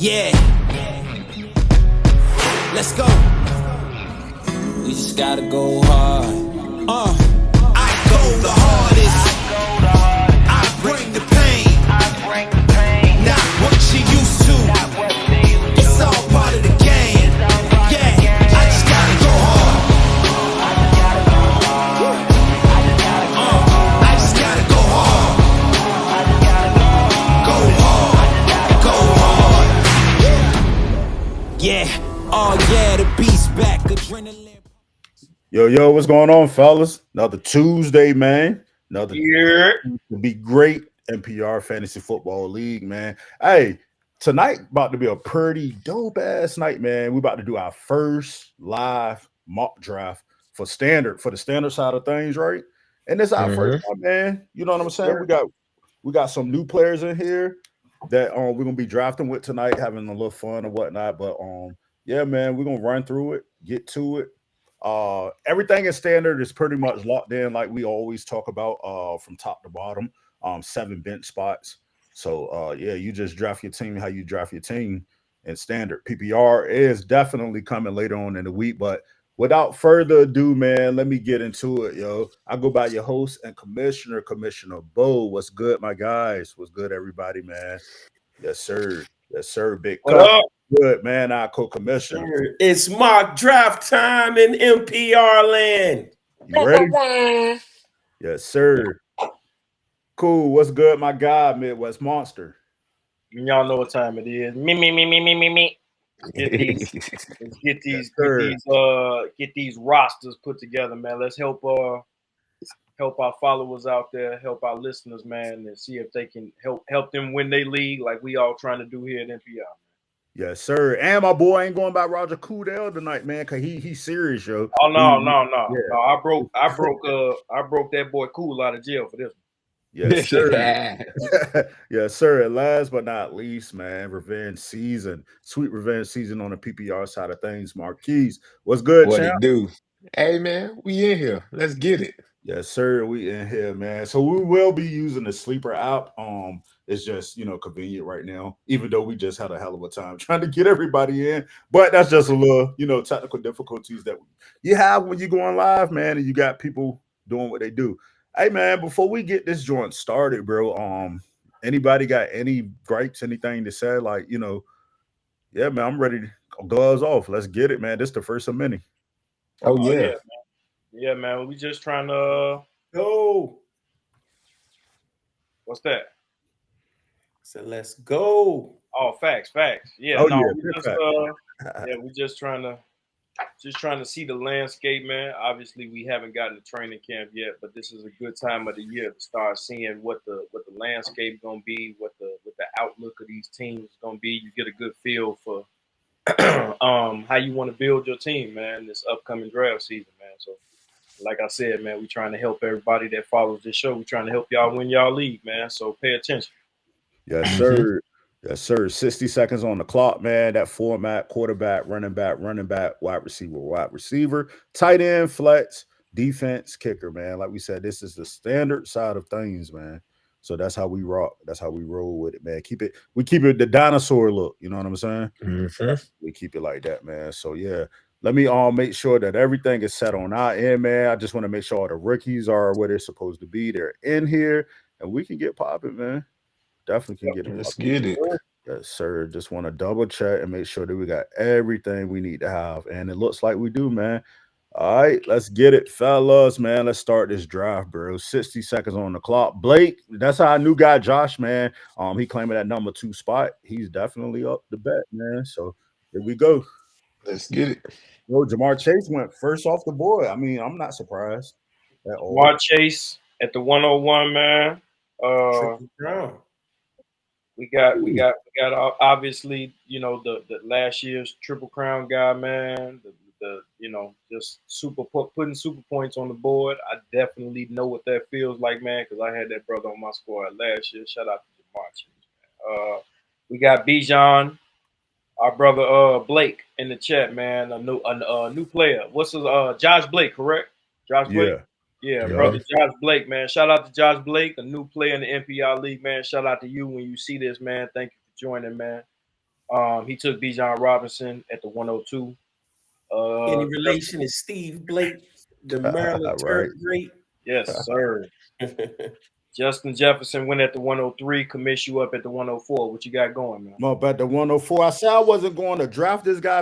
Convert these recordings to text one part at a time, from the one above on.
Yeah. Let's go. We just gotta go hard. I go the hardest. I bring the pain. Not what you used to. It's all part of the game. Yeah, I just gotta go hard. I just gotta go hard. Go hard. Yeah. Oh yeah, the beast back. Adrenaline. Yo, what's going on, fellas? Another Tuesday, man. Another Yeah. to be great NPR Fantasy Football League, man. Hey, tonight about to be a pretty dope ass night, man. We about to do our first live mock draft for the standard side of things, right? And it's our first time, man. You know what I'm saying? We got some new players in here that we're gonna be drafting with tonight, having a little fun and whatnot. But yeah, man, we're gonna run through it, get to it. Everything in standard is pretty much locked in, like we always talk about, from top to bottom. 7 bench spots. So yeah, you just draft your team how you draft your team in standard. PPR is definitely coming later on in the week, but without further ado, man, let me get into it, yo. I go by your host and Commissioner Bo. What's good, my guys? What's good, everybody, man? Yes, sir. Yes, sir. Big What cut. up? Good, man. Our co-commissioner. It's mock draft time in NPR land. You ready? Yes, sir. Cool. What's good, my guy, Midwest Monster? Y'all know what time it is. Me. Get these, let's get these, get these rosters put together, man. Let's help our followers out there, help our listeners, man, and see if they can help them win their league like we all trying to do here at NPR. Yes, sir. And my boy ain't going by Roger Coodell tonight, man, cause he's serious, yo. Oh no. Yeah. No, I broke that boy Cool out of jail for this one. Yes, sir. Yes, sir. And last but not least, man, revenge season. Sweet revenge season on the PPR side of things. Marquise. What's good, What champ? it do? Hey man, we in here. Let's get it. Yes, sir. We in here, man. So we will be using the sleeper app. It's just convenient right now, even though we just had a hell of a time trying to get everybody in. But that's just a little, technical difficulties that you have when you're going live, man, and you got people doing what they do. Hey man, before we get this joint started, bro, anybody got any gripes, anything to say? Like, yeah, man, I'm ready to gloves off. Let's get it, man. This the first of many. Oh Oh yeah. yeah, man. Yeah, man. We just trying to go. What's that? So let's go. Oh, facts. Yeah, Oh, no, yeah, we good just fact. yeah, we just trying to see the landscape, man. Obviously, we haven't gotten to training camp yet, but this is a good time of the year to start seeing what the landscape gonna be, what the outlook of these teams is gonna be. You get a good feel for how you want to build your team, man. This upcoming draft season, man. So, like I said, man, we trying to help everybody that follows this show. We trying to help y'all win y'all league, man. So pay attention. Yes, sir. Yes, sir. 60 seconds on the clock, man. That format: quarterback, running back, wide receiver, tight end, flex, defense, kicker, man. Like we said, this is the standard side of things, man. So that's how we rock. That's how we roll with it, man. We keep it the dinosaur look. You know what I'm saying? We keep it like that, man. So yeah. Let me make sure that everything is set on our end, man. I just want to make sure all the rookies are where they're supposed to be. They're in here, and we can get popping, man. Definitely can get it. Let's get it. Yes, sir. Just want to double check and make sure that we got everything we need to have. And it looks like we do, man. All right, let's get it, fellas, man. Let's start this draft, bro. 60 seconds on the clock. Blake, that's our new guy, Josh, man. He claiming that number 2 spot. He's definitely up the bet, man. So here we go. Let's get it. Yo, Jamar Chase went first off the board. I mean, I'm not surprised at all. Jamar Chase at the 101, man. Triple crown. We got obviously, the last year's Triple Crown guy, man. Just putting super points on the board. I definitely know what that feels like, man, because I had that brother on my squad last year. Shout out to Jamar Chase, man. We got Bijan, our brother Blake in the chat, man. A new player. What's his Josh Blake, correct? Josh Blake. Yeah, brother Josh Blake, man. Shout out to Josh Blake, a new player in the NPR league, man. Shout out to you when you see this, man. Thank you for joining, man. He took Bijan Robinson at the 102. Any relation is Steve Blake, the Maryland Right. Terp great? Yes, sir. Justin Jefferson went at the 103. Commish you up at the 104. What you got going, man? No, but the 104. I said I wasn't going to draft this guy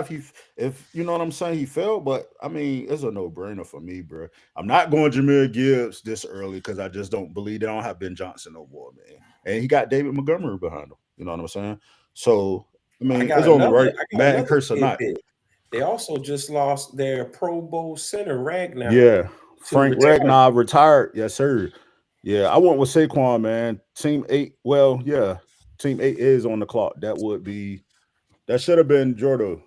if you know what I'm saying, he fell. But I mean, it's a no-brainer for me, bro. I'm not going Jahmyr Gibbs this early because I just don't believe they don't have Ben Johnson no more, man. And he got David Montgomery behind him. You know what I'm saying? So I mean, it's only right. Madden curse or not. They also just lost their Pro Bowl center Ragnar. Yeah, Frank Ragnar retired. Yes, sir. Yeah, I went with Saquon, man. Team 8. Well, yeah, Team 8 is on the clock. That should have been Jordan,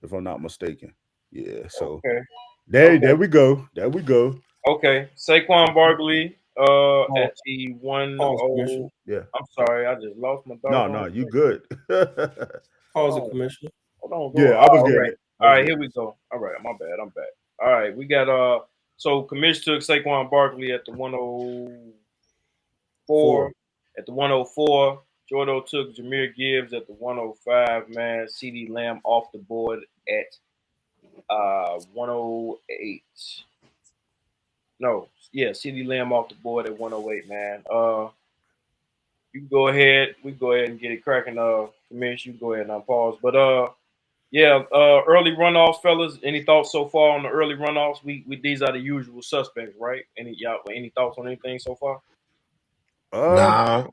if I'm not mistaken. Yeah, so Okay. there we go. There we go. Okay. Saquon Barkley at the 1-0. Yeah. I'm sorry, I just lost my dog. No, you good. Pause it, Commissioner. Hold on. Yeah, I was getting it. All right, here we go. All right, my bad. I'm back. All right, we got so Commish took Saquon Barkley at the 104. At the 104, Jordo took Jahmyr Gibbs at the 105. Man, CeeDee Lamb off the board at 108. No, yeah, CeeDee Lamb off the board at 108. Man, you can go ahead. We go ahead and get it cracking. Commish, you go ahead and pause. But yeah, early runoffs, fellas. Any thoughts so far on the early runoffs? We these are the usual suspects, right? Any thoughts on anything so far? Nah.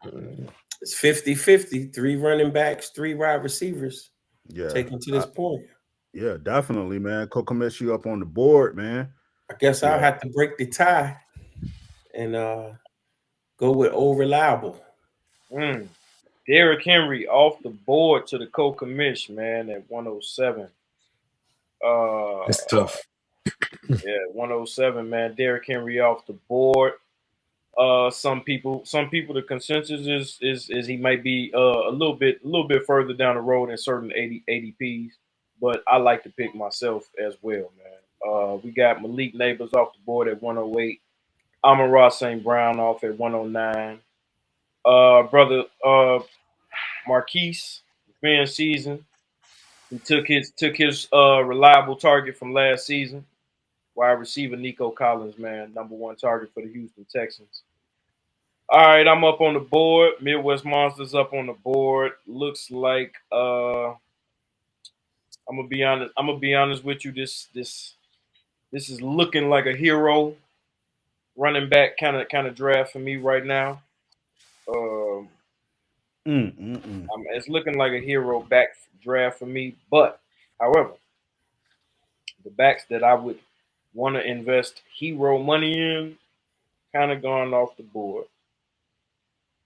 It's 50-50. 3 running backs, 3 wide receivers. Yeah. Taken to this point. Yeah, definitely, man. Commit you up on the board, man. I guess I'll have to break the tie and go with old reliable. Derrick Henry off the board to the co-commish, man, at 107. It's tough. Yeah, 107, man. Derrick Henry off the board. Some people, the consensus is he might be a little bit further down the road in certain ADPs, but I like to pick myself as well, man. We got Malik Neighbors off the board at 108. Amon-Ra St. Brown off at 109. Brother Marquise, fan season. He took his reliable target from last season. Wide receiver Nico Collins, man, #1 target for the Houston Texans. All right, I'm up on the board. Midwest Monsters up on the board. Looks like I'm gonna be honest with you. This is looking like a hero running back kind of draft for me right now. It's looking like a hero back draft for me. But however, the backs that I would want to invest hero money in kind of gone off the board.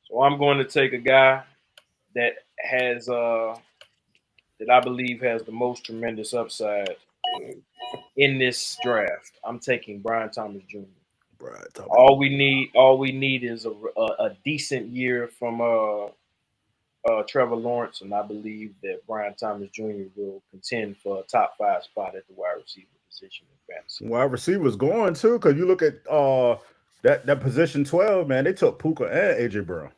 So I'm going to take a guy that has that I believe has the most tremendous upside in this draft. I'm taking Brian Thomas Jr. All we need is a decent year from Trevor Lawrence, and I believe that Brian Thomas Jr. will contend for a top 5 spot at the wide receiver position in fantasy. Wide receivers going too, because you look at that position 12, man. They took Puka and AJ Brown.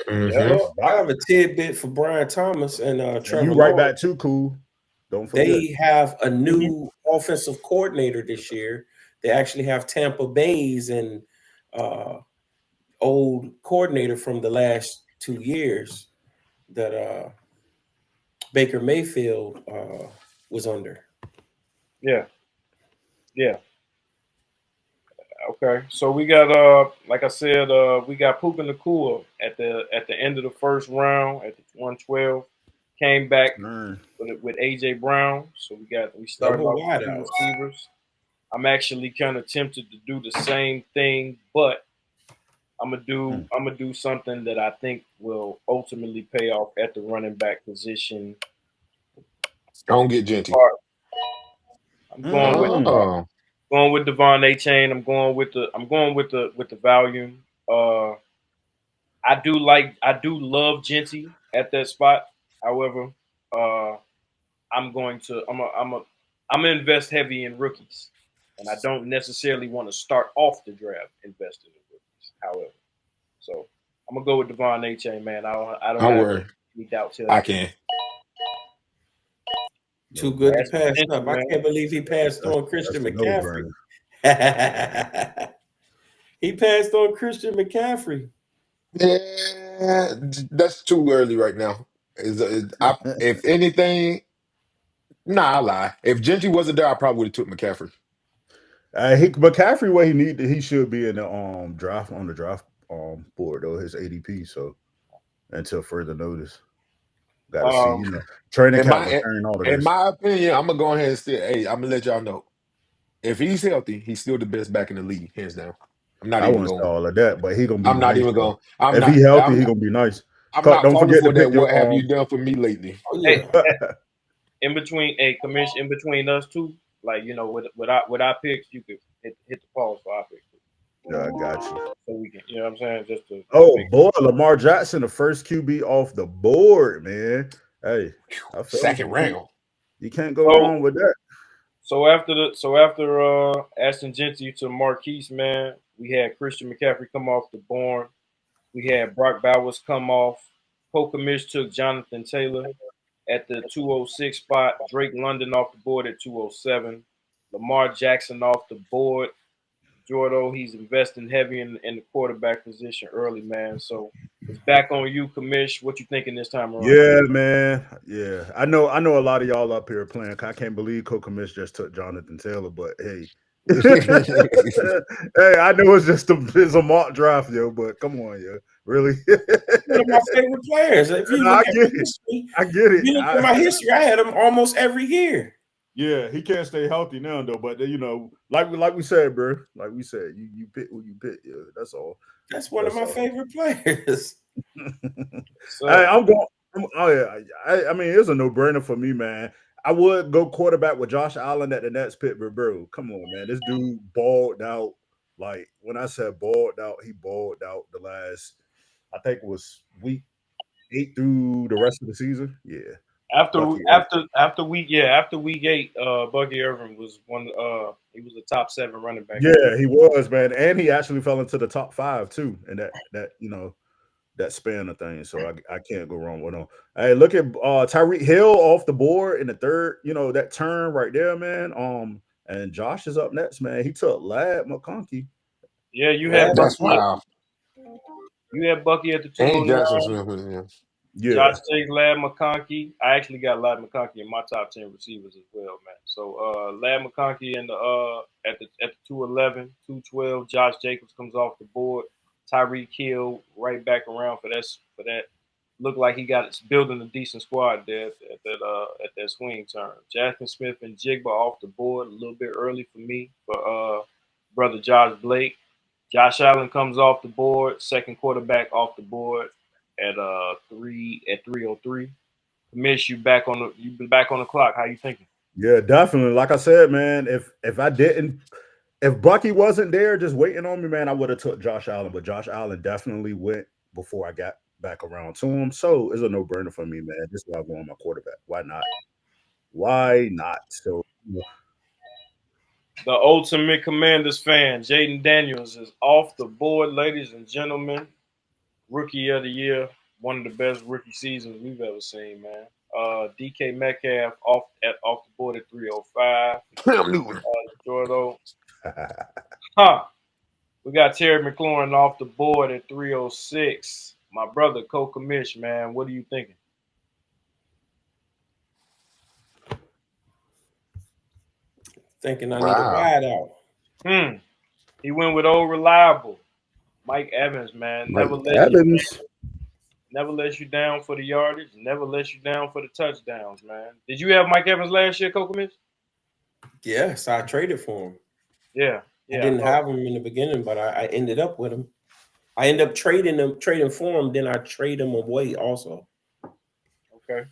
I have a tidbit for Brian Thomas and Trevor. You right back too, cool. Don't forget. They have a new offensive coordinator this year. They actually have Tampa Bay's and old coordinator from the last 2 years that Baker Mayfield was under. Yeah. Okay, so we got like I said, we got Puka Nacua at the end of the first round at the 112. Came back with AJ Brown, so we started off with 2 receivers. I'm actually kind of tempted to do the same thing, but I'm gonna do something that I think will ultimately pay off at the running back position. Don't get Genty. I'm going with Devon Achane. I'm going with the volume. I do love Genty at that spot. However, I'm gonna invest heavy in rookies, and I don't necessarily want to start off the draft investing in rookies. However, so I'm gonna go with Devon Achane, man. I don't have worry. any doubt. I can. Too good to That's pass attention, up. I man. can't believe he passed on Christian That's a McCaffrey. no-brainer. He passed on Christian McCaffrey. Yeah, that's too early right now. If anything, nah, I lie. If Gentry wasn't there, I probably would have took McCaffrey. McCaffrey, he should be in the draft on the draft board though, his ADP. So until further notice, got to see, training In camp my return all of in this. my opinion, I'm gonna go ahead and say, hey, I'm gonna let y'all know. If he's healthy, he's still the best back in the league, hands down. I'm not I even wouldn't say going. all of that, but he gonna be I'm not nice even though. going. I'm If he not. healthy, he gonna be nice. I'm not Don't falling forget to for that. pick your What have you done for me lately? Oh Hey, yeah. in between in between us two, like with our picks, you could hit the pause for our picks. Yeah, I got you. So we can, you know what I'm saying? Just to Oh make boy, Lamar Jackson, the first QB off the board, man. Hey, I feel Second round. you can't go wrong with that. So after Ashton Gentry to Marquise, man, we had Christian McCaffrey come off the board. We had Brock Bowers come off. Poker Mitch took Jonathan Taylor at the 206 spot. Drake London off the board at 207. Lamar Jackson off the board. Jordo, he's investing heavy in the quarterback position early, man. So it's back on you, Kamish. What you thinking this time around? Yeah, man. Yeah, I know a lot of y'all up here playing. I can't believe Coca Mitch just took Jonathan Taylor, but hey. Hey, I know it's a mock draft, yo, but come on, yo. Really? One of my favorite players. If you look at my history, I get it. If you look at my history, I had him almost every year. Yeah, he can't stay healthy now though. But like we said, bro, like we said, you pick who you pick. Yeah, that's all. That's one of my favorite players. Hey, I'm going. Oh yeah, I mean it's a no-brainer for me, man. I would go quarterback with Josh Allen at the next pick, but bro, come on, man. This dude balled out. Like when I said balled out, he balled out the last, I think it was week 8 through the rest of the season. Yeah. After week 8, Bucky Irvin was he was a top 7 running back. Yeah, he was, man. And he actually fell into the top 5 too, and that span of things. So I can't go wrong with him. Hey, look at Tyreek Hill off the board in the third, that turn right there, man. And Josh is up next, man. He took Ladd McConkey. Yeah, you had That's wow. You had Bucky at the 209. Yeah. Josh takes Ladd McConkey. I actually got Ladd McConkey in my top 10 receivers as well, man. So Ladd McConkey in the at the 211, 212. Josh Jacobs comes off the board. Tyreek Hill right back around for that. Looked like he got building a decent squad there at that swing turn. Jackson Smith and Jigba off the board a little bit early for me for brother Josh Blake. Josh Allen comes off the board, second quarterback off the board at 303. Miss you back on the clock. How you thinking? Yeah, definitely. Like I said, man, if Bucky wasn't there just waiting on me, man, I would have took Josh Allen. But Josh Allen definitely went before I got back around to him. So it's a no-brainer for me, man. This is why I go on my quarterback. Why not? Why not? So the ultimate Commanders fan, Jaden Daniels, is off the board, ladies and gentlemen. Rookie of the year, one of the best rookie seasons we've ever seen, man. DK Metcalf off the board at 305. Jordo. We got Terry McLaurin off the board at 306. My brother, Coca Mish, man, what are you thinking? Thinking I need a ride out. He went with old reliable Mike Evans, man. Never lets you down for the yardage. Never lets you down for the touchdowns, man. Did you have Mike Evans last year, Coca Mish? Yes, I traded for him. Yeah. I didn't have him in the beginning, but I ended up with him. I ended up trading for him. Then I trade him away also. Okay.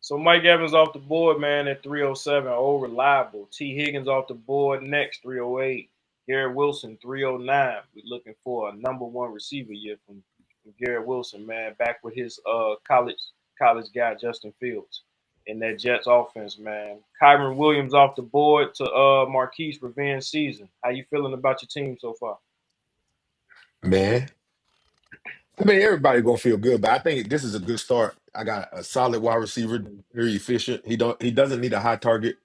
So Mike Evans off the board, man, at 307. Old reliable. T. Higgins off the board next, 308. Garrett Wilson, 309. We're looking for a number 1 receiver year from Garrett Wilson, man. Back with his college guy, Justin Fields, in that Jets offense, man. Kyron Williams off the board to Marquise revenge season. How you feeling about your team so far? Man, I mean, everybody gonna feel good, but I think this is a good start. I got a solid wide receiver, very efficient. He doesn't need a high target.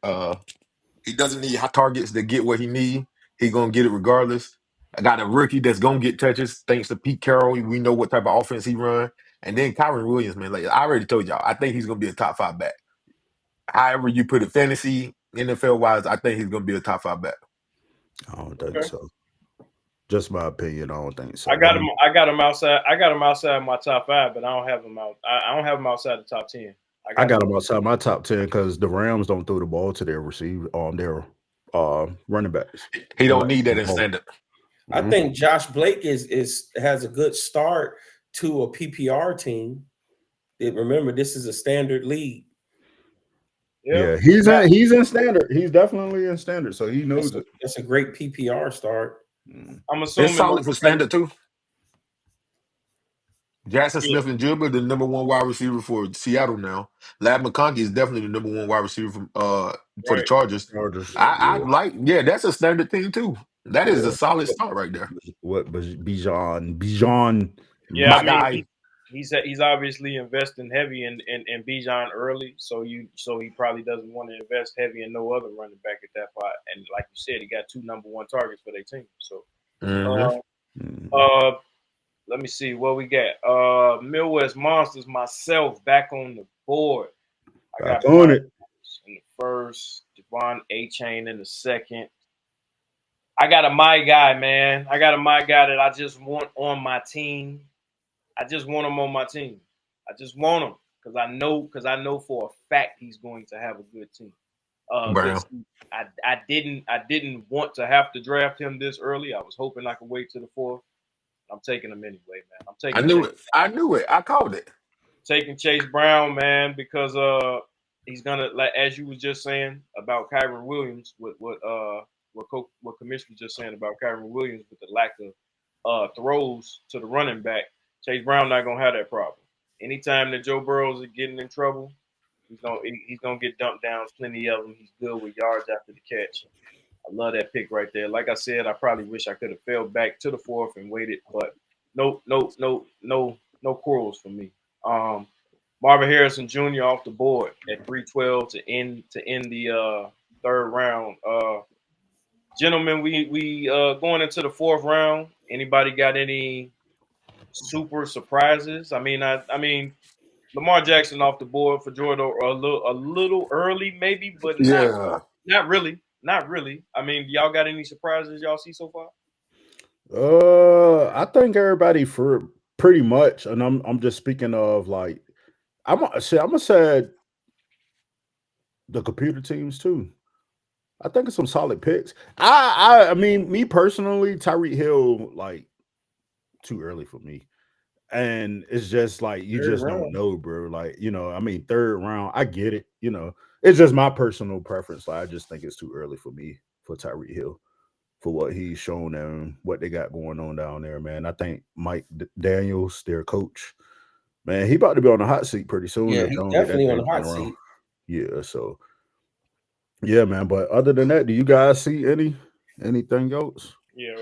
He doesn't need high targets to get what he need. He gonna get it regardless. I got a rookie that's gonna get touches thanks to Pete Carroll. We know what type of offense he run. And then Kyron Williams, man, like I already told y'all, I think he's gonna be a top 5 back. However you put it, fantasy, NFL wise, I think he's gonna be a top 5 back. I don't think Okay. so. Just my opinion. I don't think so. I got him. I got him outside. I got him outside my top 5, but I don't have him out. I don't have him outside the top 10. I got them outside my top 10 because the Rams don't throw the ball to their receiver their running backs. He don't need that in standard. I think Josh Blake has a good start to a PPR team. Remember, this is a standard league. Yeah, he's in standard. He's definitely in standard, so he knows it. That's a great PPR start. I'm assuming it's solid for standard too. Jackson Smith and Jigba, the number 1 wide receiver for Seattle now. Lad McConkey is definitely the number 1 wide receiver for the Chargers. I like, that's a standard team too. That is a solid start right there. What Bijan? Yeah, I mean, he's obviously investing heavy in Bijan early, so he probably doesn't want to invest heavy in no other running back at that spot. And like you said, he got 2 number 1 targets for their team. So, let me see what we got. Midwest Monsters, myself back on the board. I got on it in the first, Devon A-Chain in the second. I got a my guy, man. I got a my guy that I just want on my team. I just want him on my team. I just want him because I know for a fact he's going to have a good team. I didn't want to have to draft him this early. I was hoping I could wait till the 4th. I'm taking him anyway, man. I'm taking. I knew it. I called it. Taking Chase Brown, man, because he's gonna, like as you was just saying about Kyron Williams, what Commissioner was just saying about Kyron Williams with the lack of throws to the running back. Chase Brown not gonna have that problem. Anytime that Joe Burrows is getting in trouble, he's gonna get dumped down. Plenty of them. He's good with yards after the catch. I love that pick right there. Like I said, I probably wish I could have fell back to the 4th and waited, but no quarrels for me. Marvin Harrison Jr. off the board at 312 to end the 3rd round. Gentlemen, we going into the 4th round. Anybody got any super surprises? I mean, Lamar Jackson off the board for Georgia a little early, maybe, but not really. Not really. I mean, y'all got any surprises y'all see so far? I think everybody for pretty much, and I'm just speaking of like I'm gonna say the computer teams too. I think it's some solid picks. I mean, me personally, Tyreek Hill, like too early for me. And it's just like you just don't know, bro. Like, I mean, 3rd round, I get it, It's just my personal preference. Like, I just think it's too early for me for Tyreek Hill for what he's shown and what they got going on down there, man. I think Mike Daniels, their coach, man, he about to be on the hot seat pretty soon. Yeah, he's definitely on the hot seat. Yeah, so yeah, man. But other than that, do you guys see anything else? Yeah,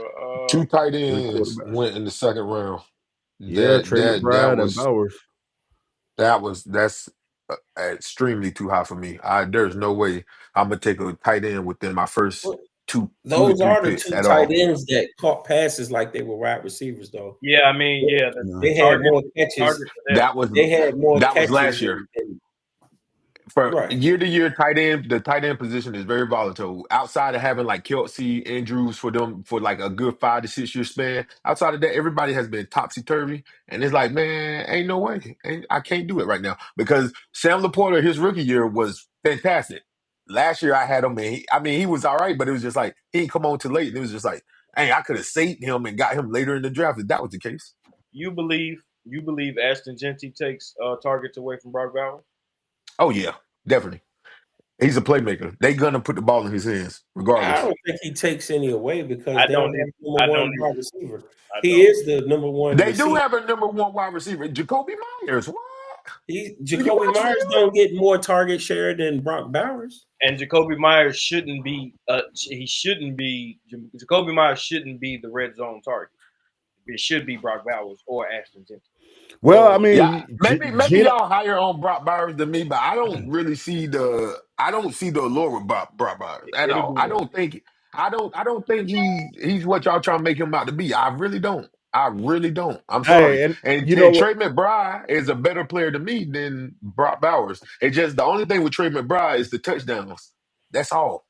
2 tight ends went in the 2nd round. Trey McBride and Bowers. That's extremely too high for me. There's no way I'm gonna take a tight end within my first 2. Those are the 2 tight ends that caught passes like they were wide receivers, though. Yeah, I mean, they had more catches. They had more catches. That was last year. For year to year, the tight end position is very volatile. Outside of having like Kelsey, Andrews for them for like a good 5 to 6 year span, outside of that, everybody has been topsy turvy. And it's like, man, ain't no way. I can't do it right now because Sam Laporta, his rookie year was fantastic. Last year I had him, and he was all right, but it was just like he didn't come on too late. And it was just like, hey, I could have saved him and got him later in the draft if that was the case. You believe Ashton Jeanty takes targets away from Brock Bowers? Oh yeah, definitely. He's a playmaker. They're gonna put the ball in his hands, regardless. I don't think he takes any away because they don't have number 1 wide receiver. He is the number 1. They do have a number 1 wide receiver, Jacoby Myers. What? Jacoby Myers don't get more target share than Brock Bowers. And Jacoby Myers shouldn't be. Jacoby Myers shouldn't be the red zone target. it should be Brock Bowers or Ashton Jenkins. Well, I Yeah, mean, maybe y'all higher on Brock Bowers than me, but I don't really see the allure with Brock Bowers at It'll all. be there. I don't think he's what y'all trying to make him out to be. I really don't. I really don't. I'm sorry. hey, and And, you know and what? Trey McBride is a better player to me than Brock Bowers. It's just the only thing with Trey McBride is the touchdowns. That's all.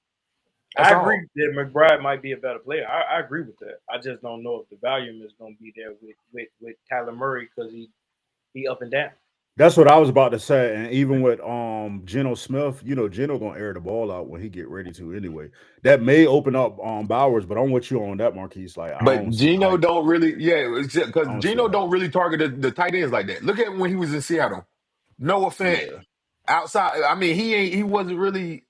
That's I all. agree that McBride might be a better player. I agree with that. I just don't know if the volume is going to be there with Kyler Murray because he up and down. That's what I was about to say. And even with Geno Smith, you know, Geno gonna air the ball out when he get ready to anyway. That may open up Bowers, but I'm with you on that, Marquise. Like I But don't see Gino hype. don't really, because I don't see Gino hype. don't really target the tight ends like that. Look at when he was in Seattle. Noah Fant Yeah. outside. I mean, he wasn't really.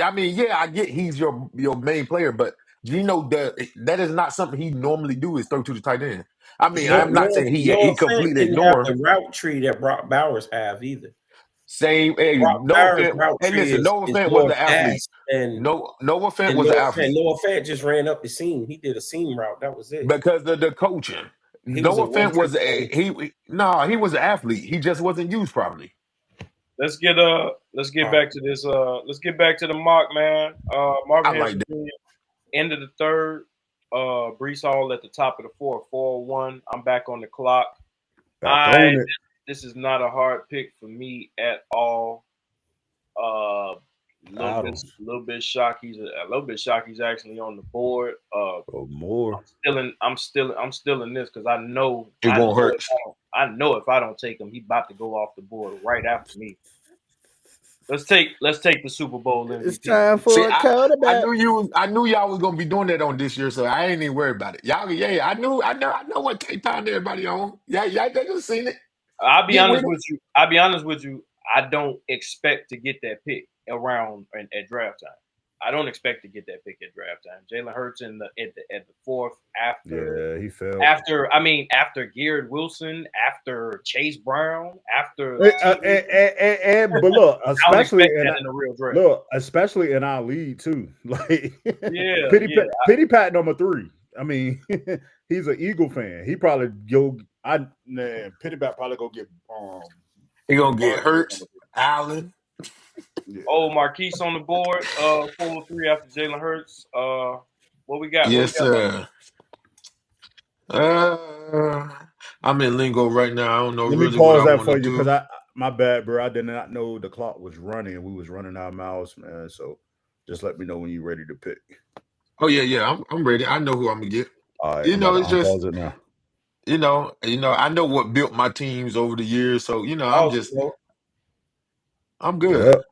I mean, yeah, I get he's your main player, but Gino that is not something he normally do is throw to the tight end. I mean, I'm not saying he Noah Fant completely didn't have ignore the him. route tree that Brock Bowers have either. Same, hey, Brock Noah Bowers' Fant. route Hey, tree listen, Noah is Fant was more an athlete. fast, and Noah Fant and was an Noah athlete Fant just ran up the seam. He did a seam route. That was it. because of the coaching. He was a Noah one Fant trick was pony. he was an athlete. He just wasn't used properly. Let's get back to this. Let's get back to the mock, man. I Marvin like Harrison that. Jr. End of the third. Brees Hall at the top of the fourth, 4-1. I'm back on the clock. Back on it. This is not a hard pick for me at all. Little bit shocked. He's actually on the board. More. I'm still in this because I know It won't hurt. if I don't take him, he's about to go off the board right after me. Let's take the Super Bowl MVP. It's time See, for a quarterback. I knew y'all was gonna be doing that on this year, so I ain't even worried about it. Y'all, yeah, I know what K-Town everybody on. Yeah, y'all just seen it. I'll be Get honest with with you. I don't expect to get that pick around at draft time. I don't expect to get that pick at draft time. Jalen Hurts at the fourth after Yeah, he fell. after Garrett Wilson, after Chase Brown, after But look, I don't especially expect that in a real draft. especially in our league too. Like Yeah, Pity Pat number 3. I mean, he's an Eagle fan. He probably Pity Pat probably go get he gonna get Barkley hurt. number 3. Allen. Yeah. Oh, Marquise on the board. 4-3 after Jalen Hurts. What we got? Yes, sir. I'm in lingo right now. I don't know Let me really what pause I that want for to you do. because my bad, bro. I did not know the clock was running and we was running our mouths, man. So just let me know when you're ready to pick. Oh yeah. I'm ready. I know who I'm gonna get. All right, You I'm know, about it's to just unpause it now. I know what built my teams over the years. So Also, I'm good. Yep.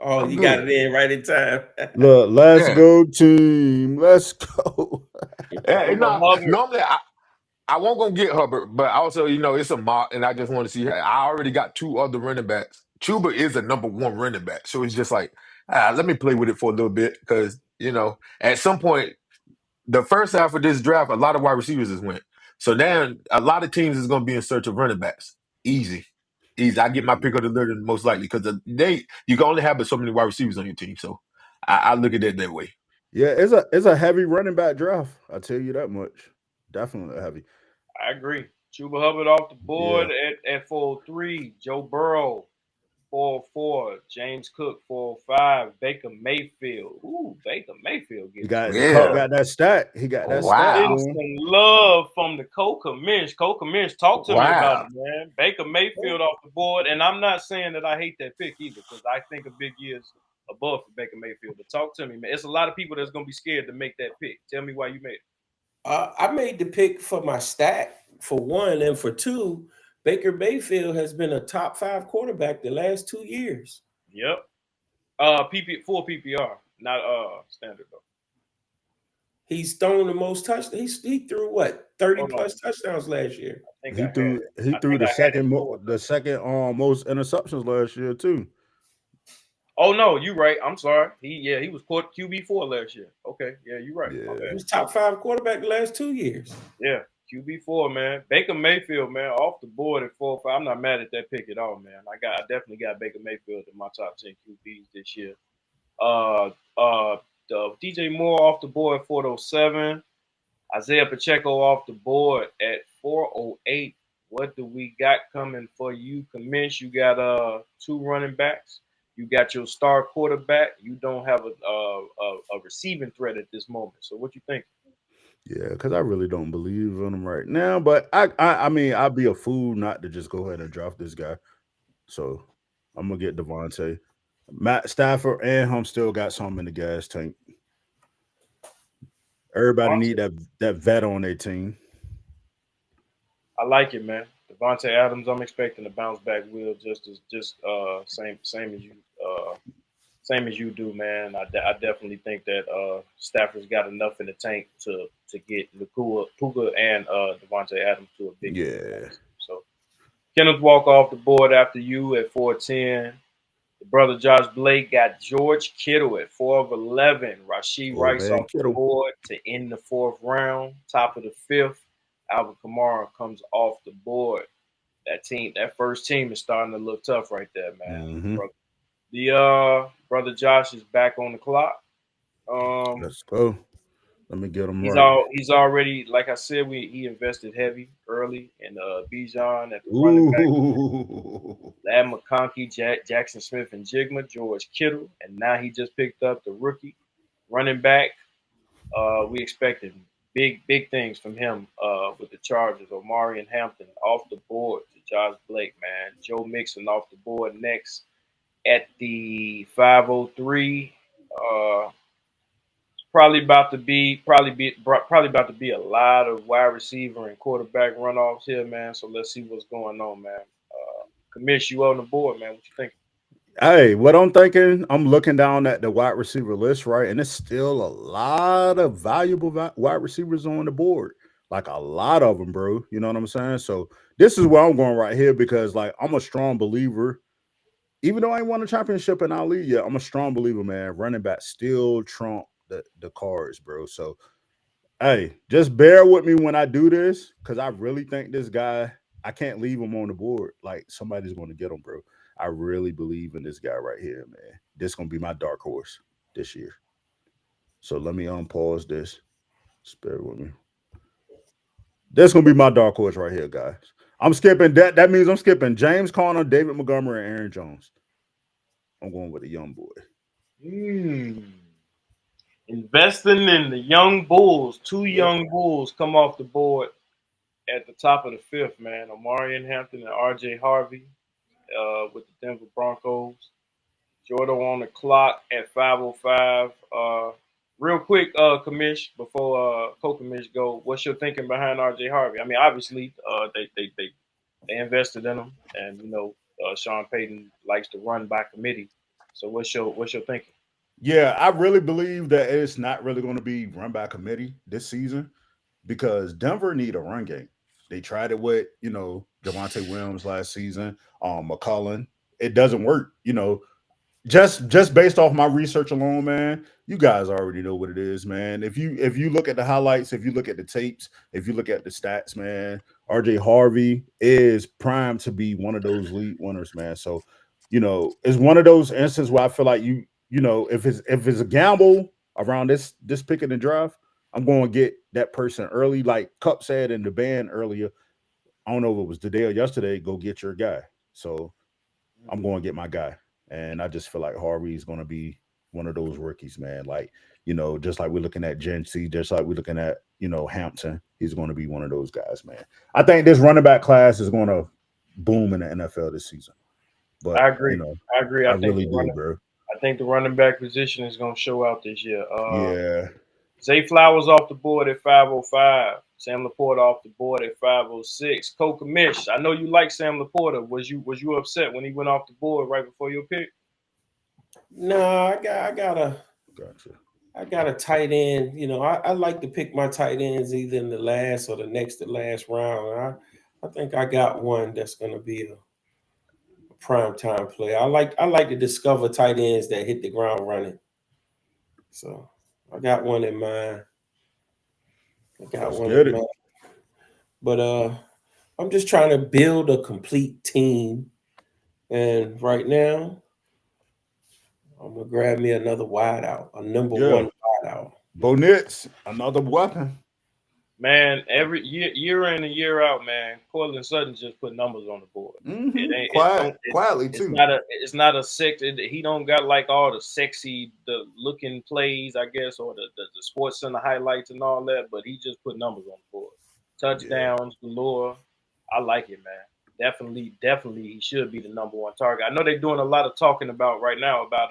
oh, I'm you got good. it in right in time. Look, let's Yeah. go, team. Let's go. Normally I won't go get Hubbard, but also, it's a mock, and I just want to see. I already got 2 other running backs. Chuba is a number 1 running back, so it's just like, let me play with it for a little bit because at some point, the first half of this draft, a lot of wide receivers has went. So now a lot of teams is going to be in search of running backs. Easy. I get my pick of the litter most likely because you can only have but so many wide receivers on your team. So I look at it that way. Yeah, it's a heavy running back draft. I tell you that much. Definitely heavy. I agree. Chuba Hubbard off the board at 4-3. Joe Burrow 4-4. James Cook 4-5. Baker Mayfield. Ooh, Baker Mayfield He getting got the Colt Yeah. got that stat. He got that stat. Wow. getting some love from the Coca Minch. Coca Minch, talk to me about Wow. it, man. Baker Mayfield off the board, and I'm not saying that I hate that pick either, because I think a big year is above for Baker Mayfield. But talk to me, man. It's a lot of people that's gonna be scared to make that pick. Tell me why you made it. I made the pick for my stack for 1, and for 2, Baker Mayfield has been a top 5 quarterback the last 2 years. Yep. Full PPR, not standard though. He's thrown the most touchdowns. He threw what 30 Hold on. plus touchdowns last year. I think He I threw had he I threw think the I had second it most interceptions last year too. Oh no, you right. I'm sorry. He was QB4 last year. Okay, yeah, you right. Yeah. My He bad. was top 5 quarterback the last 2 years. Yeah, QB4, man. Baker Mayfield, man, off the board at 4-5. I'm not mad at that pick at all, man. I definitely got Baker Mayfield in my top 10 QBs this year. DJ Moore off the board at 407. Isaiah Pacheco off the board at 408. What do we got coming for you, Commish? You got 2 running backs. You got your star quarterback. You don't have a receiving threat at this moment. So what you think? Yeah, because I really don't believe in him right now. But I mean, I'd be a fool not to just go ahead and draft this guy. So I'm gonna get Devontae. Matt Stafford and him still got something in the gas tank. Everybody need that vet on their team. I like it, man. Devontae Adams, I'm expecting to bounce back. Will same as you do, man. I definitely think that Stafford's got enough in the tank to get Puka and Devontae Adams to a big Yeah. So Kenneth Walker off the board after you at 410. The brother Josh Blake got George Kittle at 4 of 11. Rashee Oh Rice man, off the Kittle. board to end the 4th round. Top of the 5th, Alvin Kamara comes off the board. That first team is starting to look tough right there, man. Mhm. The brother Josh is back on the clock. Let's go. Let me get him right. He's already, like I said, he invested heavy early in Bijan at the running back. Ooh. Lad McConkey, Jackson Smith and Jigma, George Kittle, and now he just picked up the rookie running back. We expected big things from him with the Chargers. Omari and Hampton off the board to Josh Blake, man. Joe Mixon off the board next at the 503. Probably about to be a lot of wide receiver and quarterback runoffs here, man. So let's see what's going on, man. Commish, you on the board, man. What you think? Hey, what I'm thinking, I'm looking down at the wide receiver list, right? And there's still a lot of valuable wide receivers on the board. Like a lot of them, bro. You know what I'm saying? So this is where I'm going right here because like I'm a strong believer. Even though I ain't won a championship in our league yet, I'm a strong believer, man. Running back still trump the cards, bro. So hey, just bear with me when I do this because I really think this guy, I can't leave him on the board. Like somebody's going to get him, bro. I really believe in this guy right here, man. This gonna be my dark horse this year. So let me unpause this. Bear with me. This gonna be my dark horse right here, guys. I'm skipping that. That means I'm skipping James Conner, David Montgomery, and Aaron Jones. I'm going with a young boy. Investing in the young bulls. 2 young bulls come off the board at the top of the 5th, man. Omarion Hampton and R.J. Harvey with the Denver Broncos. Jordan on the clock at 5:05. Real quick, Commish, before Co-Commish go, what's your thinking behind R.J. Harvey? I mean, obviously, they invested in him, and Sean Payton likes to run by committee. So what's your thinking? Yeah, I really believe that it's not really going to be run by committee this season because Denver need a run game. They tried it with, Javonte Williams last season, McCullen. It doesn't work, just based off my research alone, man. You guys already know what it is, man. If you look at the highlights, if you look at the tapes, if you look at the stats, man, RJ Harvey is primed to be one of those league winners, man. So, it's one of those instances where I feel like if it's a gamble around this pick in the draft, I'm going to get that person early. Like Cup said in the band earlier, I don't know if it was today or yesterday, go get your guy. So I'm going to get my guy. And I just feel like Harvey is going to be one of those rookies, man. Like, just like we're looking at Gen C, just like we're looking at, Hampton, he's going to be one of those guys, man. I think this running back class is going to boom in the NFL this season. But I agree. I agree. I really do, bro. I think the running back position is going to show out this year. Yeah. Zay Flowers off the board at 5:05. Sam Laporta off the board at 5:06. Coca Mish, I know you like Sam Laporta. Was you upset when he went off the board right before your pick? No, I got a tight end. I like to pick my tight ends either in the last or the next to last round. I think I got one that's going to be a prime time play. I like to discover tight ends that hit the ground running. So I got one in mind. But I'm just trying to build a complete team. And right now, I'm gonna grab me another wideout, a number 1 wideout. Bo Nix, another weapon. Man, every year in and year out, man, Cortland Sutton just put numbers on the board. It ain't it don't Quietly it's too. not a sex. He don't got like all the sexy the looking plays, I guess, or the sports center highlights and all that, but he just put numbers on the board. Touchdowns galore. I like it, man. Definitely he should be the number one target. I know they're doing a lot of talking about right now about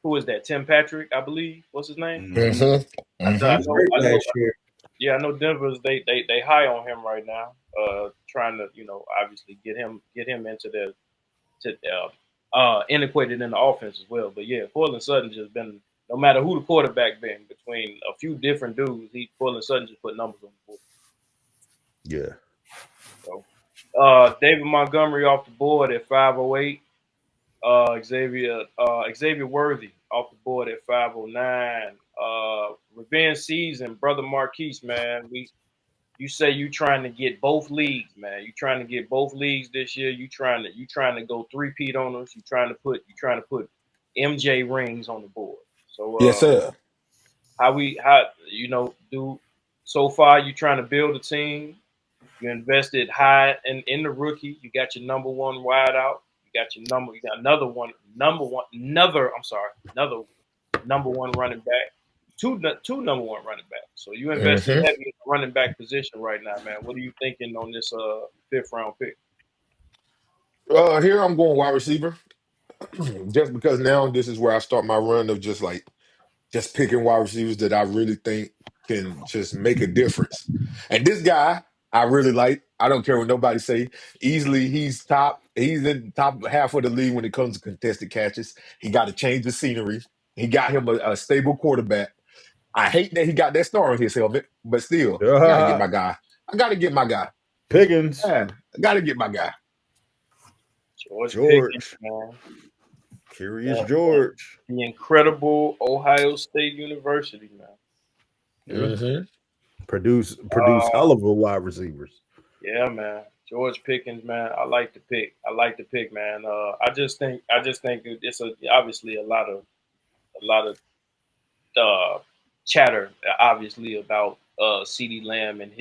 who is that? Tim Patrick, I believe. What's his name? Mhm. I He was great know last year. yeah, I know Denver's they high on him right now. Trying to obviously get him into the integrated in the offense as well. But yeah, Cortland Sutton just been no matter who the quarterback been between a few different dudes, Cortland Sutton just put numbers on the board. Yeah. So David Montgomery off the board at 508. Xavier Worthy off the board at 509. Revenge season, brother Marquise, man. You say you trying to get both leagues, man. You trying to get both leagues this year. You trying to go three-peat on us. You trying to put MJ rings on the board. So Yes, sir. how do so far you trying to build a team. You invested high in the rookie. You got your number one wide out. You got another number one running back. Two number one running backs. So you invested heavy in the running back position right now, man. What are you thinking on this 5th round pick? Here I'm going wide receiver, just because now this is where I start my run of just picking wide receivers that I really think can just make a difference. And this guy I really like. I don't care what nobody say. Easily, he's top. He's in the top half of the league when it comes to contested catches. He got to change the scenery. He got him a stable quarterback. I hate that he got that star on his helmet, but still, I gotta get my guy. I gotta get my guy. Pickens. Yeah, I gotta get my guy. George. Pickens, man. Curious George. The incredible Ohio State University, man. Yeah. Produce hell of a wide receivers. Yeah, man. George Pickens, man. I like the pick, man. I just think it's obviously a lot of chatter, obviously, about CeeDee Lamb and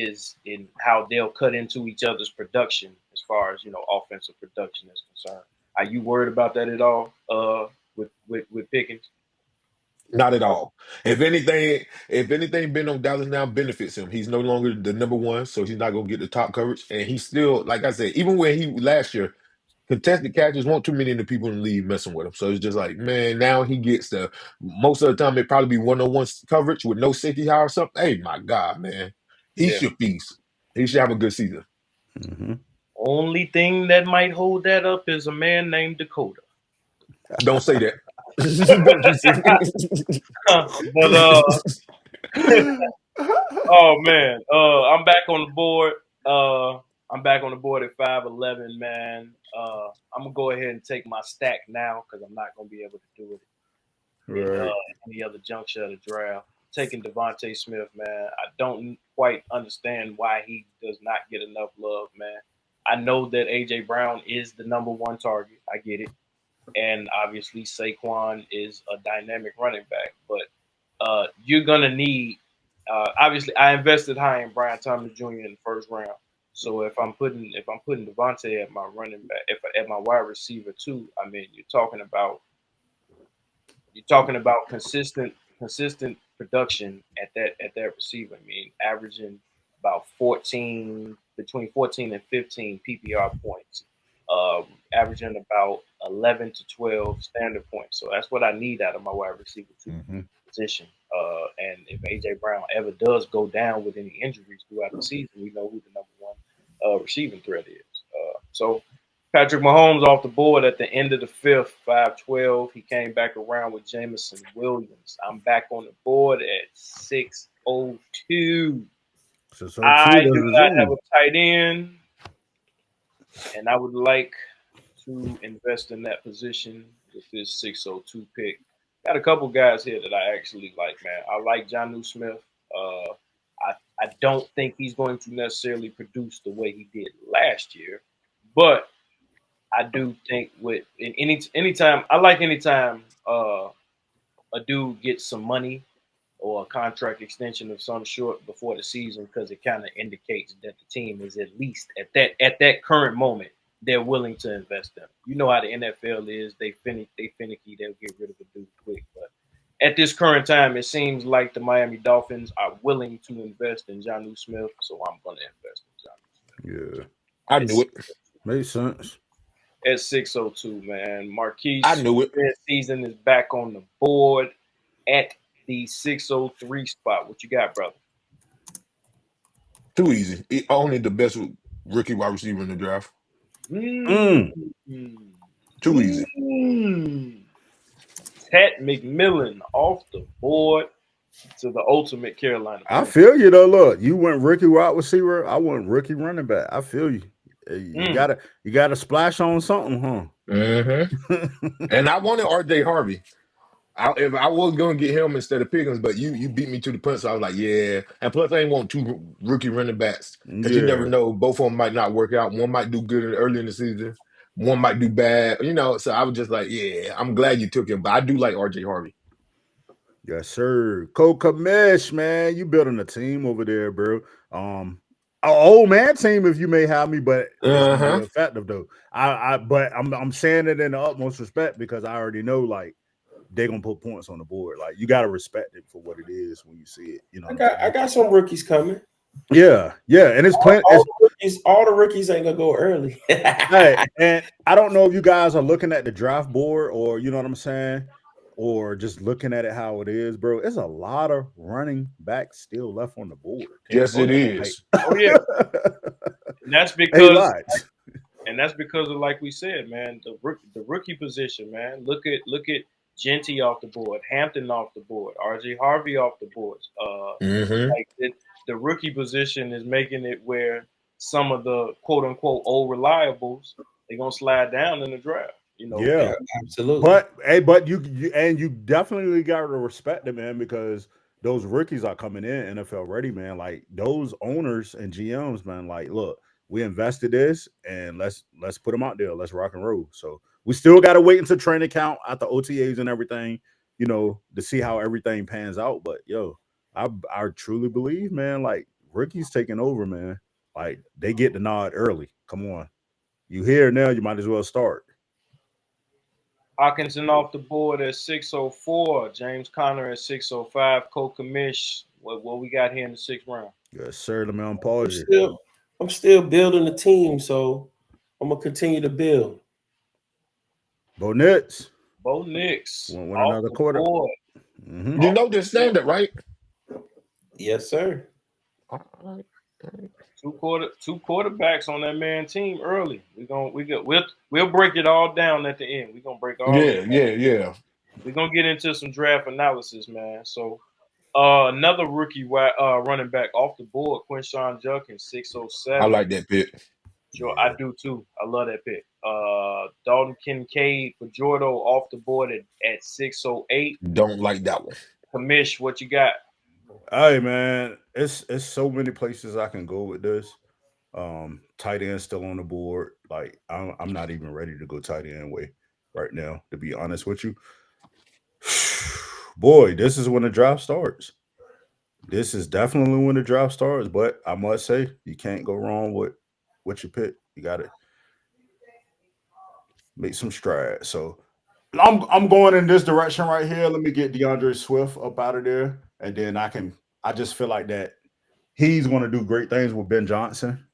how they'll cut into each other's production as far as offensive production is concerned. Are you worried about that at all? With Pickens? Not at all. If anything, Ben on Dallas now benefits him. He's no longer the number one, so he's not gonna get the top coverage. And he's still, like I said, even when he last year, contested catches weren't too many of the people in the league messing with him. So it's just like, man, now he gets the most of the time it probably be one-on-one coverage with no safety high or something. Hey, my God, man. He should feast. He should have a good season. Mm-hmm. Only thing that might hold that up is a man named Dakota. Don't say that. Don't you say oh man, I'm back on the board. I'm back on the board at 5'11", man. I'm gonna go ahead and take my stack now because I'm not gonna be able to do it in any other juncture of the draft. Taking Devontae Smith, man. I don't quite understand why he does not get enough love, man. I know that AJ Brown is the number one target. I get it. And obviously Saquon is a dynamic running back, but you're gonna need. Obviously, I invested high in Brian Thomas Jr. in the first round. So if I'm putting Devontae at my running back, at my wide receiver too, I mean, you're talking about consistent production at that receiver. I mean, averaging about between 14 and 15 PPR points. Averaging about 11 to 12 standard points. So that's what I need out of my wide receiver position. And if AJ Brown ever does go down with any injuries throughout the season, we know who the number one receiving threat is. So Patrick Mahomes off the board at the end of the 5th, 512. He came back around with Jameson Williams. I'm back on the board at 602. I do not have a tight end, and I would like to invest in that position with this 602 pick. Got a couple guys here that I actually like, man. I like Jonnu Smith. I don't think he's going to necessarily produce the way he did last year, but I do think anytime a dude gets some money or a contract extension of some sort before the season, because it kind of indicates that the team is at least at that current moment they're willing to invest in. You know how the NFL is; they finicky, they'll get rid of a dude quick. But at this current time, it seems like the Miami Dolphins are willing to invest in Jonnu Smith, so I'm going to invest in Jonnu Smith. Yeah, I knew it. makes sense. At 602, man. Marquise I knew it. season is back on the board at the 603 spot. What you got, brother? Too easy. Only the best rookie wide receiver in the draft. Mm. Too easy. Ted McMillan off the board to the ultimate Carolina. I feel you though. Look, you went rookie wide receiver. I went rookie running back. I feel you. You gotta splash on something, huh? Mm-hmm. And I wanted RJ Harvey. If I was gonna get him instead of Pickens, but you beat me to the punch, so I was like, yeah. And plus, I ain't want two rookie running backs because you never know. Both of them might not work out. One might do good early in the season. One might do bad. So I was just like, yeah. I'm glad you took him, but I do like RJ Harvey. Yes, sir. Coca Mesh, man, you building a team over there, bro. An old man team, if you may have me, but it's gonna be effective though. But I'm saying it in the utmost respect because I already know like they're gonna put points on the board. Like you gotta respect it for what it is when you see it. You know, I got some rookies coming. Yeah, and it's plenty. All the rookies ain't gonna go early. Hey, and I don't know if you guys are looking at the draft board or you know what I'm saying, or just looking at it how it is, bro. It's a lot of running backs still left on the board. Yes, it is. Oh yeah, and that's because of like we said, man, the rookie position, man. Look at Genty off the board, Hampton off the board, RJ Harvey off the boards. Like the rookie position is making it where some of the quote unquote old reliables they're gonna slide down in the draft. You know, yeah, absolutely. But you definitely got to respect it, man, because those rookies are coming in NFL ready, man. Like those owners and GMs, man. Like, look, we invested this, and let's put them out there. Let's rock and roll. So we still got to wait until training count at the OTAs and everything, you know, to see how everything pans out. But yo, I truly believe, man, like rookies taking over, man. Like they get the nod early. Come on, you here now? You might as well start. Hockenson off the board at 604. James Conner at 605. Cole Kamish, what we got here in the 6th round? Yes, sir. Let me unpause you. I'm still building the team, so I'm gonna continue to build. Bo Nix. Win another quarter. Mm-hmm. You know the standard, right? Yes, sir. Two quarterbacks on that man team early. We'll break it all down at the end. We're gonna break all. Yeah. We're gonna get into some draft analysis, man. So, another rookie running back off the board, Quinshon Judkins, 607. I like that pick. Sure, I do too. I love that pick. Dalton Kincaid for Jordo off the board at 608. Don't like that one. Kamish, what you got? Hey man, it's so many places I can go with this. Tight end still on the board. Like I'm not even ready to go tight end way right now, to be honest with you. Boy, this is when the draft starts. This is definitely when the draft starts, but I must say you can't go wrong with what you pick. You got to make some strides. So I'm going in this direction right here. Let me get DeAndre Swift up out of there, and then I just feel like that he's going to do great things with Ben Johnson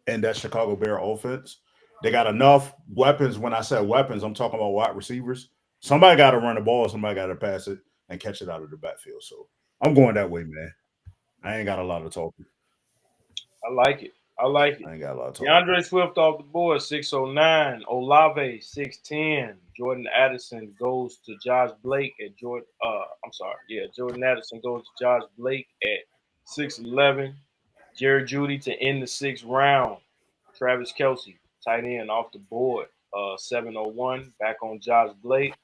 and that Chicago Bear offense. They got enough weapons. When I said weapons, I'm talking about wide receivers. Somebody got to run the ball. Somebody got to pass it and catch it out of the backfield. So I'm going that way, man. I ain't got a lot of talking. I like it. I ain't got a lot of talking. DeAndre Swift off the board, 609. Olave, 610. Jordan Addison goes to Josh Blake at Jordan Addison goes to Josh Blake at 611. Jerry Jeudy to end the 6th round. Travis Kelce, tight end off the board, 701. Back on Josh Blake.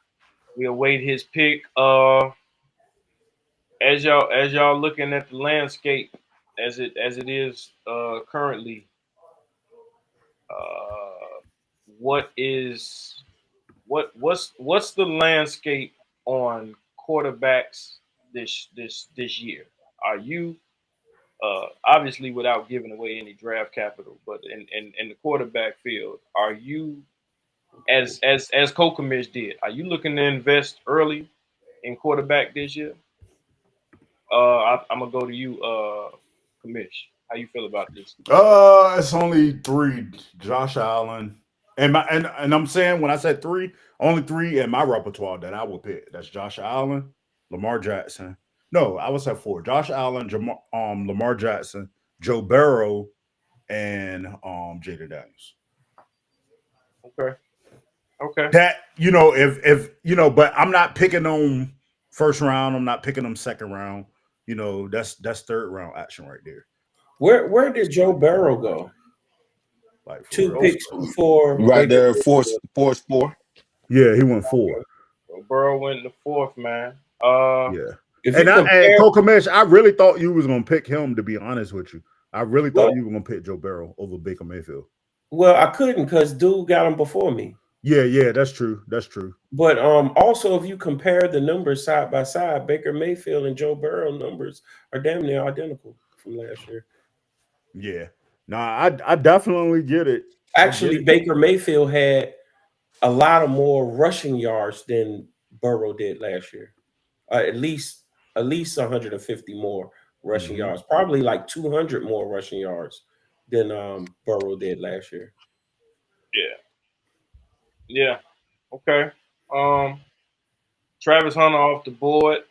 We await his pick. As y'all looking at the landscape as it is currently, what's the landscape on quarterbacks this year? Are you obviously without giving away any draft capital, but in the quarterback field, are you as Kokamish did? Are you looking to invest early in quarterback this year? I'm gonna go to you, Kamish. How you feel about this? It's only 3: Josh Allen, and I'm saying when I said 3, only 3 in my repertoire that I would pick. That's Josh Allen, Lamar Jackson. No, I would say 4: Josh Allen, Lamar Jackson, Joe Burrow, and Jaden Daniels. Okay. Okay. That if but I'm not picking them first round. I'm not picking them second round. That's third round action right there. Where did Joe Burrow go? Like 2 picks before Right Baker there, Mayfield. force 4. Yeah, he went 4. So Burrow went in the 4th, man. Yeah. If And you compare, Kokamish, I really thought you was gonna pick him, to be honest with you. I really thought Well- you were gonna pick Joe Burrow over Baker Mayfield. well, I couldn't because dude got him before me. Yeah, that's true. That's true. But also, if you compare the numbers side by side, Baker Mayfield and Joe Burrow numbers are damn near identical from last year. Yeah. Nah, I definitely get it. Actually, Baker Mayfield had a lot of more rushing yards than Burrow did last year. At least 150 more rushing yards. Probably like 200 more rushing yards than Burrow did last year. Yeah. Okay. Travis Hunter off the board.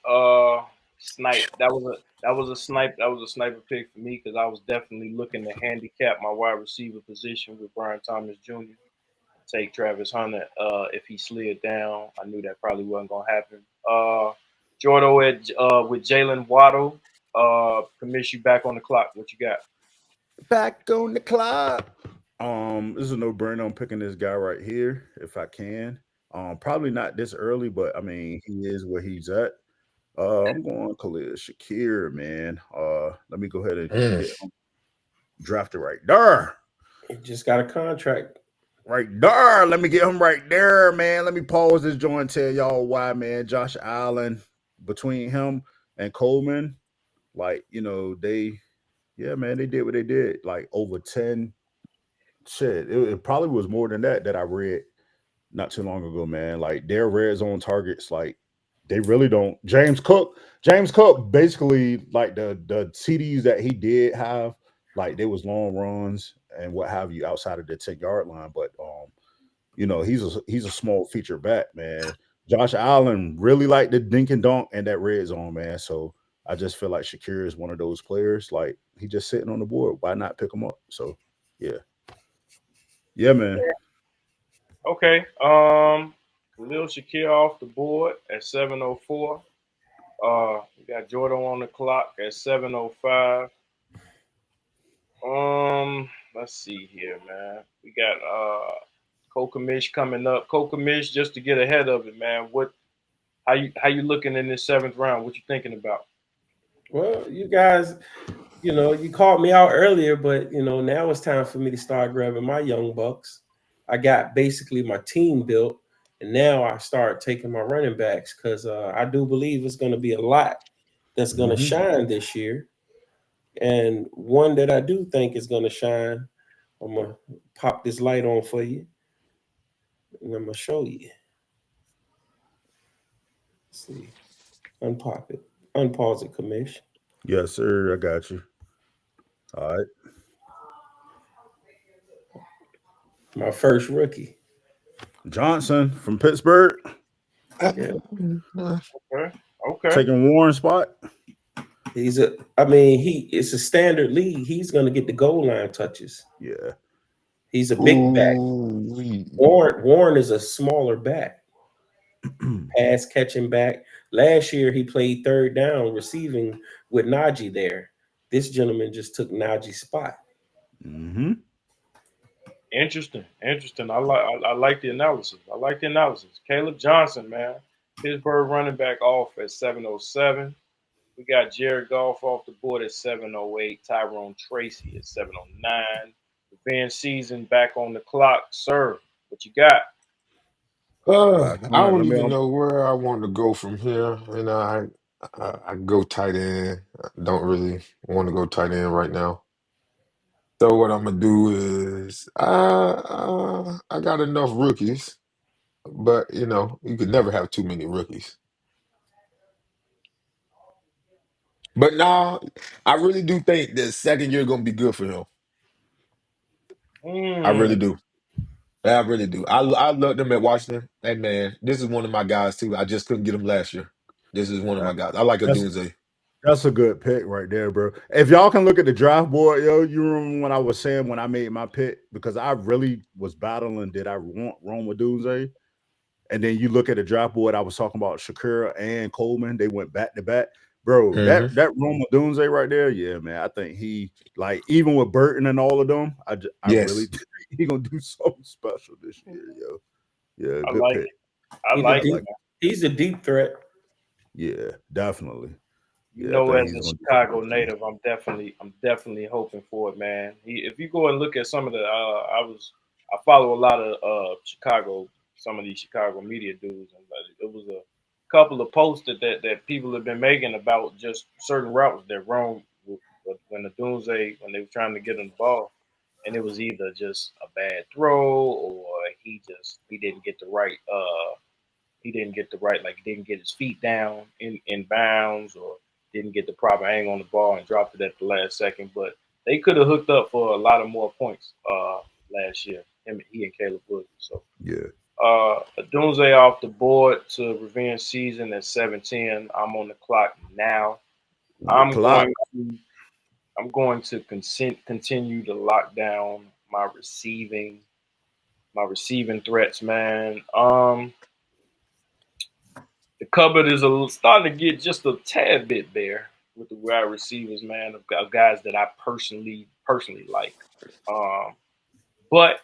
Snipe. That was a sniper pick for me because I was definitely looking to handicap my wide receiver position with Brian Thomas Jr. Take Travis Hunter if he slid down. I knew that probably wasn't gonna happen. Jordo with Jalen Waddle. Commiss you back on the clock. What you got? Back on the clock. This is a no-brainer. I'm picking this guy right here if I can. Probably not this early, but I mean he is where he's at. I'm going Khalil Shakir, man. Let me go ahead and get him drafted right there. He just got a contract. Right there. Let me get him right there, man. Let me pause this joint and tell y'all why, man. Josh Allen, between him and Coleman, like, they did what they did. Like over 10 shit. It probably was more than that I read not too long ago, man. Like their red zone targets, like they really don't. James Cook, basically, like the CDs that he did have, like they was long runs and what have you outside of the 10-yard line. But he's a small feature back, man. Josh Allen really liked the dink and dunk and that red zone, man. So I just feel like Shakir is one of those players. Like he just sitting on the board. Why not pick him up? So yeah, man. Okay. Khalil Shakir off the board at 7:04. We got Jordan on the clock at 7:05. Let's see here, man. We got Kokamish coming up. Kokamish, just to get ahead of it, man. How you looking in this 7th round? What you thinking about? Well, you guys, you called me out earlier, but now it's time for me to start grabbing my young bucks. I got basically my team built, and now I start taking my running backs because I do believe it's going to be a lot that's going to shine this year. And one that I do think is going to shine, I'm going to pop this light on for you, and I'm going to show you. Let's see. Unpop it. Unpause it, Kamish. Yes, sir. I got you. All right. My first rookie. Johnson from Pittsburgh. Yeah. Okay. Taking Warren's spot. It's a standard league. He's going to get the goal line touches. Yeah. He's a big back. Warren is a smaller back. Pass catching back. Last year he played third down receiving with Najee there. This gentleman just took Najee's spot. Interesting. I like the analysis. Caleb Johnson, man. Pittsburgh running back off at 7:07. We got Jared Goff off the board at 7:08. Tyrone Tracy at 7:09. Van Season back on the clock. Sir, what you got? I don't even know where I want to go from here. And I can go tight end. I don't really want to go tight end right now. So what I'm gonna do is I got enough rookies, but you could never have too many rookies. But nah, I really do think the second year gonna be good for him. I really Mm. do. I really do. I looked him at Washington. Hey man, this is one of my guys too. I just couldn't get him last year. This is one of my guys. I like That's Adunze. that's a good pick right there, bro. If y'all can look at the draft board, yo, you remember when I was saying when I made my pick because I really was battling. Did I want Roma Dunze? And then you look at the draft board. I was talking about Shakira and Coleman. They went back to back, bro. Hmm. That Roma Dunze right there, yeah, man. I think he like even with Burton and all of them. I really Yes. think he gonna do something special this year, yo. Yeah, I good like pick. it. I He's a like deep, it. he's a deep threat. Yeah, definitely. You Yeah, I know, think as he's a gonna do Chicago something. native, I'm definitely hoping for it, man. If you go and look at some of the, I follow a lot of Chicago, some of these Chicago media dudes, and it was a couple of posts that people have been making about just certain routes that wrong when the Dunze when they were trying to get him the ball, and it was either just a bad throw or he didn't get the right like didn't get his feet down in bounds or didn't get the proper angle on the ball and dropped it at the last second. But they could have hooked up for a lot of more points last year. He and Caleb Williams. So Yeah. Dunze off the board to revenge season at 17. I'm on the clock now. On the clock. I'm going to continue to lock down my receiving threats, man. The cupboard is starting to get just a tad bit bare with the wide receivers, man, of guys that I personally like. Um, but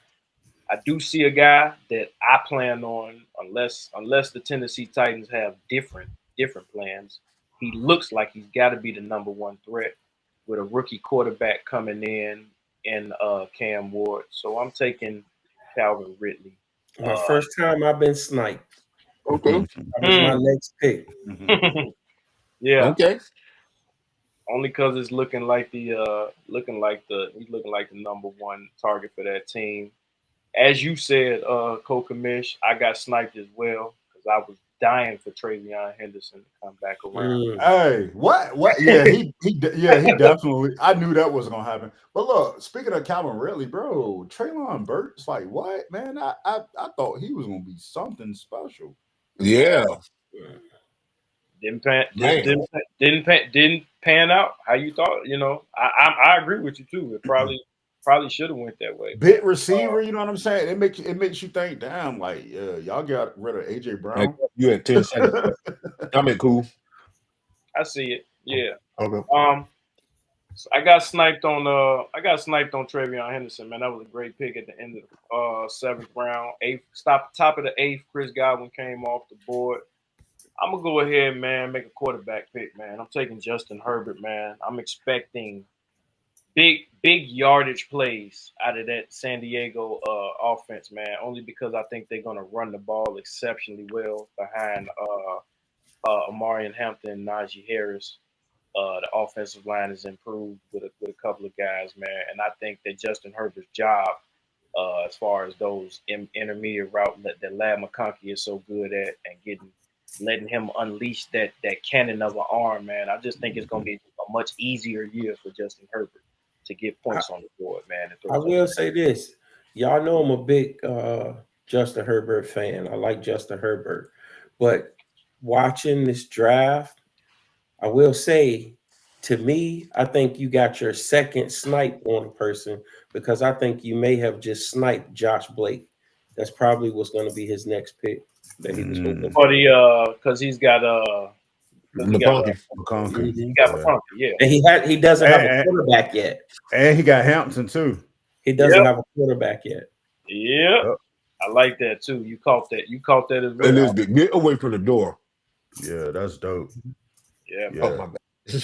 I do see a guy that I plan on, unless the Tennessee Titans have different plans. He looks like he's got to be the number one threat with a rookie quarterback coming in Cam Ward. So I'm taking Calvin Ridley. My first time I've been sniped. Okay. That was my next pick. Yeah. Okay. Only because it's looking like the number one target for that team. As you said, Kokamish, I got sniped as well because I was dying for Travion Henderson to come back around. Hey, what? Yeah, he definitely. I knew that was gonna happen. But look, speaking of Calvin Ridley, bro, Traylon Burks, like what, man? I thought he was gonna be something special. Yeah. Didn't pan, Man. didn't pan out how you thought. You know, I agree with you too. It probably should have went that way. Bit receiver, you know what I'm saying? It makes you think, damn, like y'all got rid of AJ Brown. You had 10 seconds. I mean, cool. I see it. Yeah. Okay. So I got sniped on Travion Henderson, man. That was a great pick at the end of the seventh round. Top of the eighth, Chris Godwin came off the board. I'm gonna go ahead, man, make a quarterback pick, man. I'm taking Justin Herbert, man. I'm expecting big yardage plays out of that San Diego offense, man. Only because I think they're gonna run the ball exceptionally well behind Amarian Hampton and Najee Harris. The offensive line is improved with a couple of guys, man, and I think that Justin Herbert's job, as far as those intermediate route that Lad McConkey is so good at, and letting him unleash that cannon of an arm, man. I just think it's going to be a much easier year for Justin Herbert to get points on the board, man. I will say this. Y'all know I'm a big Justin Herbert fan. I like Justin Herbert. But watching this draft, I will say, to me, I think you got your second snipe on a person because I think you may have just sniped Josh Blake. That's probably what's going to be his next pick that he was hoping for. But because he's got McConkey. He got McConkey, yeah. And he doesn't have a quarterback yet. And he got Hampton too. He doesn't have a quarterback yet. Yeah. Yep. I like that too. You caught that as well. Elizabeth, get away from the door. Yeah, that's dope. Yeah. Oh, my bad.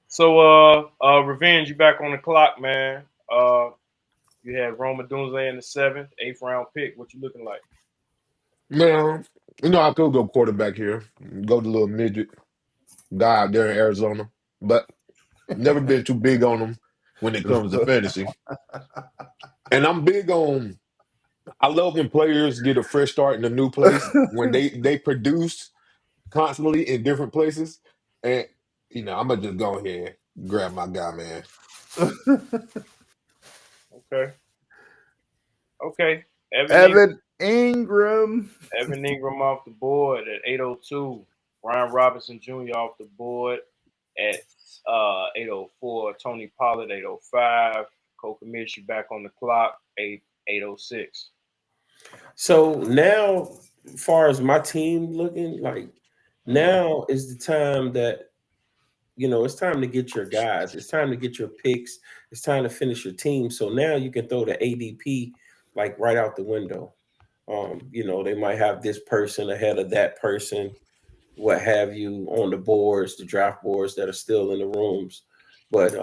So Revenge, you back on the clock, man. You had Roma Dunze in the 7th, 8th round pick. What you looking like? Man, I could go quarterback here. Go to little midget. guy out there in Arizona, but never been too big on him when it comes to fantasy. And I'm big on. I love when players get a fresh start in a new place when they produce constantly in different places. And I'm gonna just go ahead and grab my guy, man. Okay. Evan Ingram. Evan Ingram off the board at 802. Brian Robinson Jr. off the board at 804. Tony Pollard 805. Cole Kamishi back on the clock 806. So now, as far as my team looking, like now is the time that it's time to get your guys. It's time to get your picks. It's time to finish your team. So now you can throw the ADP like right out the window. They might have this person ahead of that person, what have you, on the boards, the draft boards that are still in the rooms. But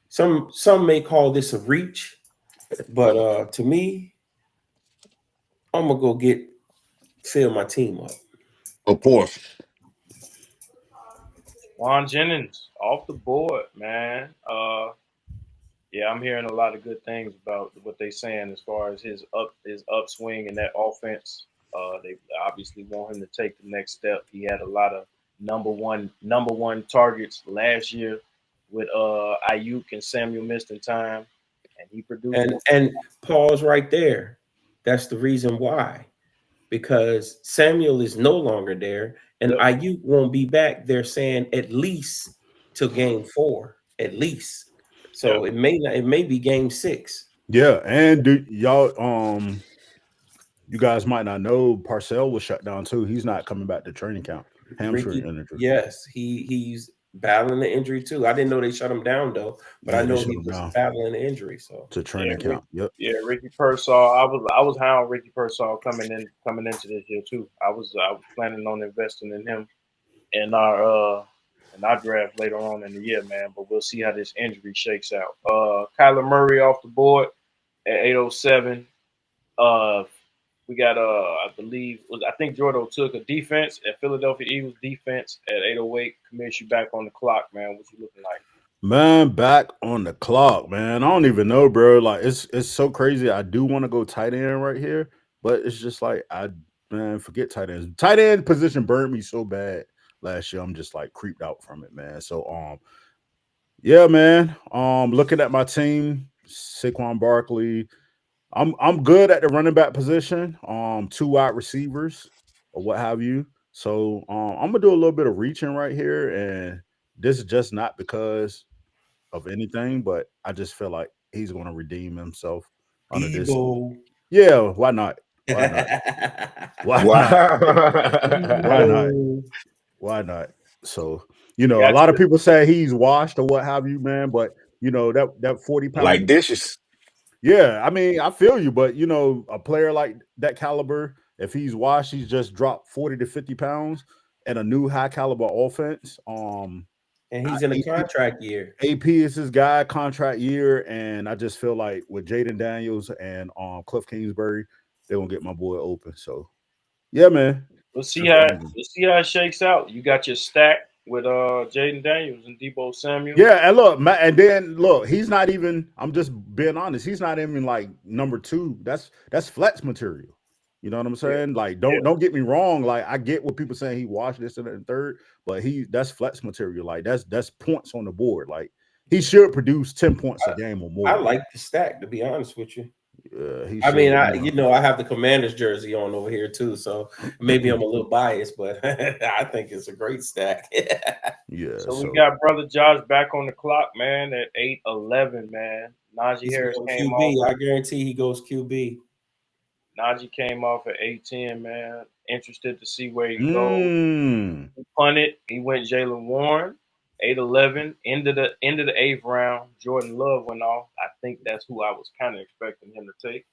some may call this a reach, but to me, I'm gonna go fill my team up. Of course. Juan Jennings off the board, man. Yeah, I'm hearing a lot of good things about what they're saying as far as his upswing in that offense. They obviously want him to take the next step. He had a lot of number one targets last year with Ayuk and Samuel missed in time, and he produced. And pause right there. That's the reason why, because Samuel is no longer there, and Ayuk won't be back. They're saying at least till game 4, at least. So it may be game 6. Yeah, and do y'all you guys might not know Parcell was shut down too. He's not coming back to training camp. Hamstring injury. Yes, he's battling the injury too. I didn't know they shut him down though, but I know he was battling the injury. So to training camp. Yep. Yeah, Ricky Pearsall. I was high on Ricky Pearsall coming into this year too. I was planning on investing in him in our draft later on in the year, man. But we'll see how this injury shakes out. Kyler Murray off the board at 807. We got I think Jordan took a defense at Philadelphia Eagles defense at 808. Commish, you back on the clock, man. What you looking like? Man, back on the clock, man. I don't even know, bro. Like it's so crazy. I do want to go tight end right here, but it's just like forget tight ends. Tight end position burned me so bad last year. I'm just like creeped out from it, man. So yeah, man. Looking at my team, Saquon Barkley. I'm good at the running back position. 2 wide receivers or what have you. So I'm gonna do a little bit of reaching right here, and this is just not because of anything, but I just feel like he's gonna redeem himself under this. Yeah, why not? Why not? Why not? Why not? Why not? So a lot of people say he's washed or what have you, man. But that 40 pounds like dishes. Yeah, I mean, I feel you, but a player like that caliber, if he's washed, he's just dropped 40 to 50 pounds at a new high caliber offense. And he's in a contract year. AP is his guy, contract year, and I just feel like with Jaden Daniels and Cliff Kingsbury, they're gonna get my boy open. So yeah, man. We'll see how it shakes out. You got your stack with Jaden Daniels and Deebo Samuel. Yeah, and then he's not even. I'm just being honest. He's not even like number 2. That's flex material. You know what I'm saying? Yeah. Like, don't get me wrong. Like, I get what people saying he washed this and the third, but that's flex material. Like, that's points on the board. Like, he should produce 10 points a game or more. I like the stack, to be honest with you. I mean, I have the Commanders jersey on over here too, so maybe I'm a little biased, but I think it's a great stack. Yeah. So we got brother Josh back on the clock, man, at 811, man. Najee Harris came off. I guarantee he goes QB. Najee came off at 810, man. Interested to see where he goes. He punted. He went Jaylen Warren. 8-11, end of the 8th round. Jordan Love went off. I think that's who I was kind of expecting him to take,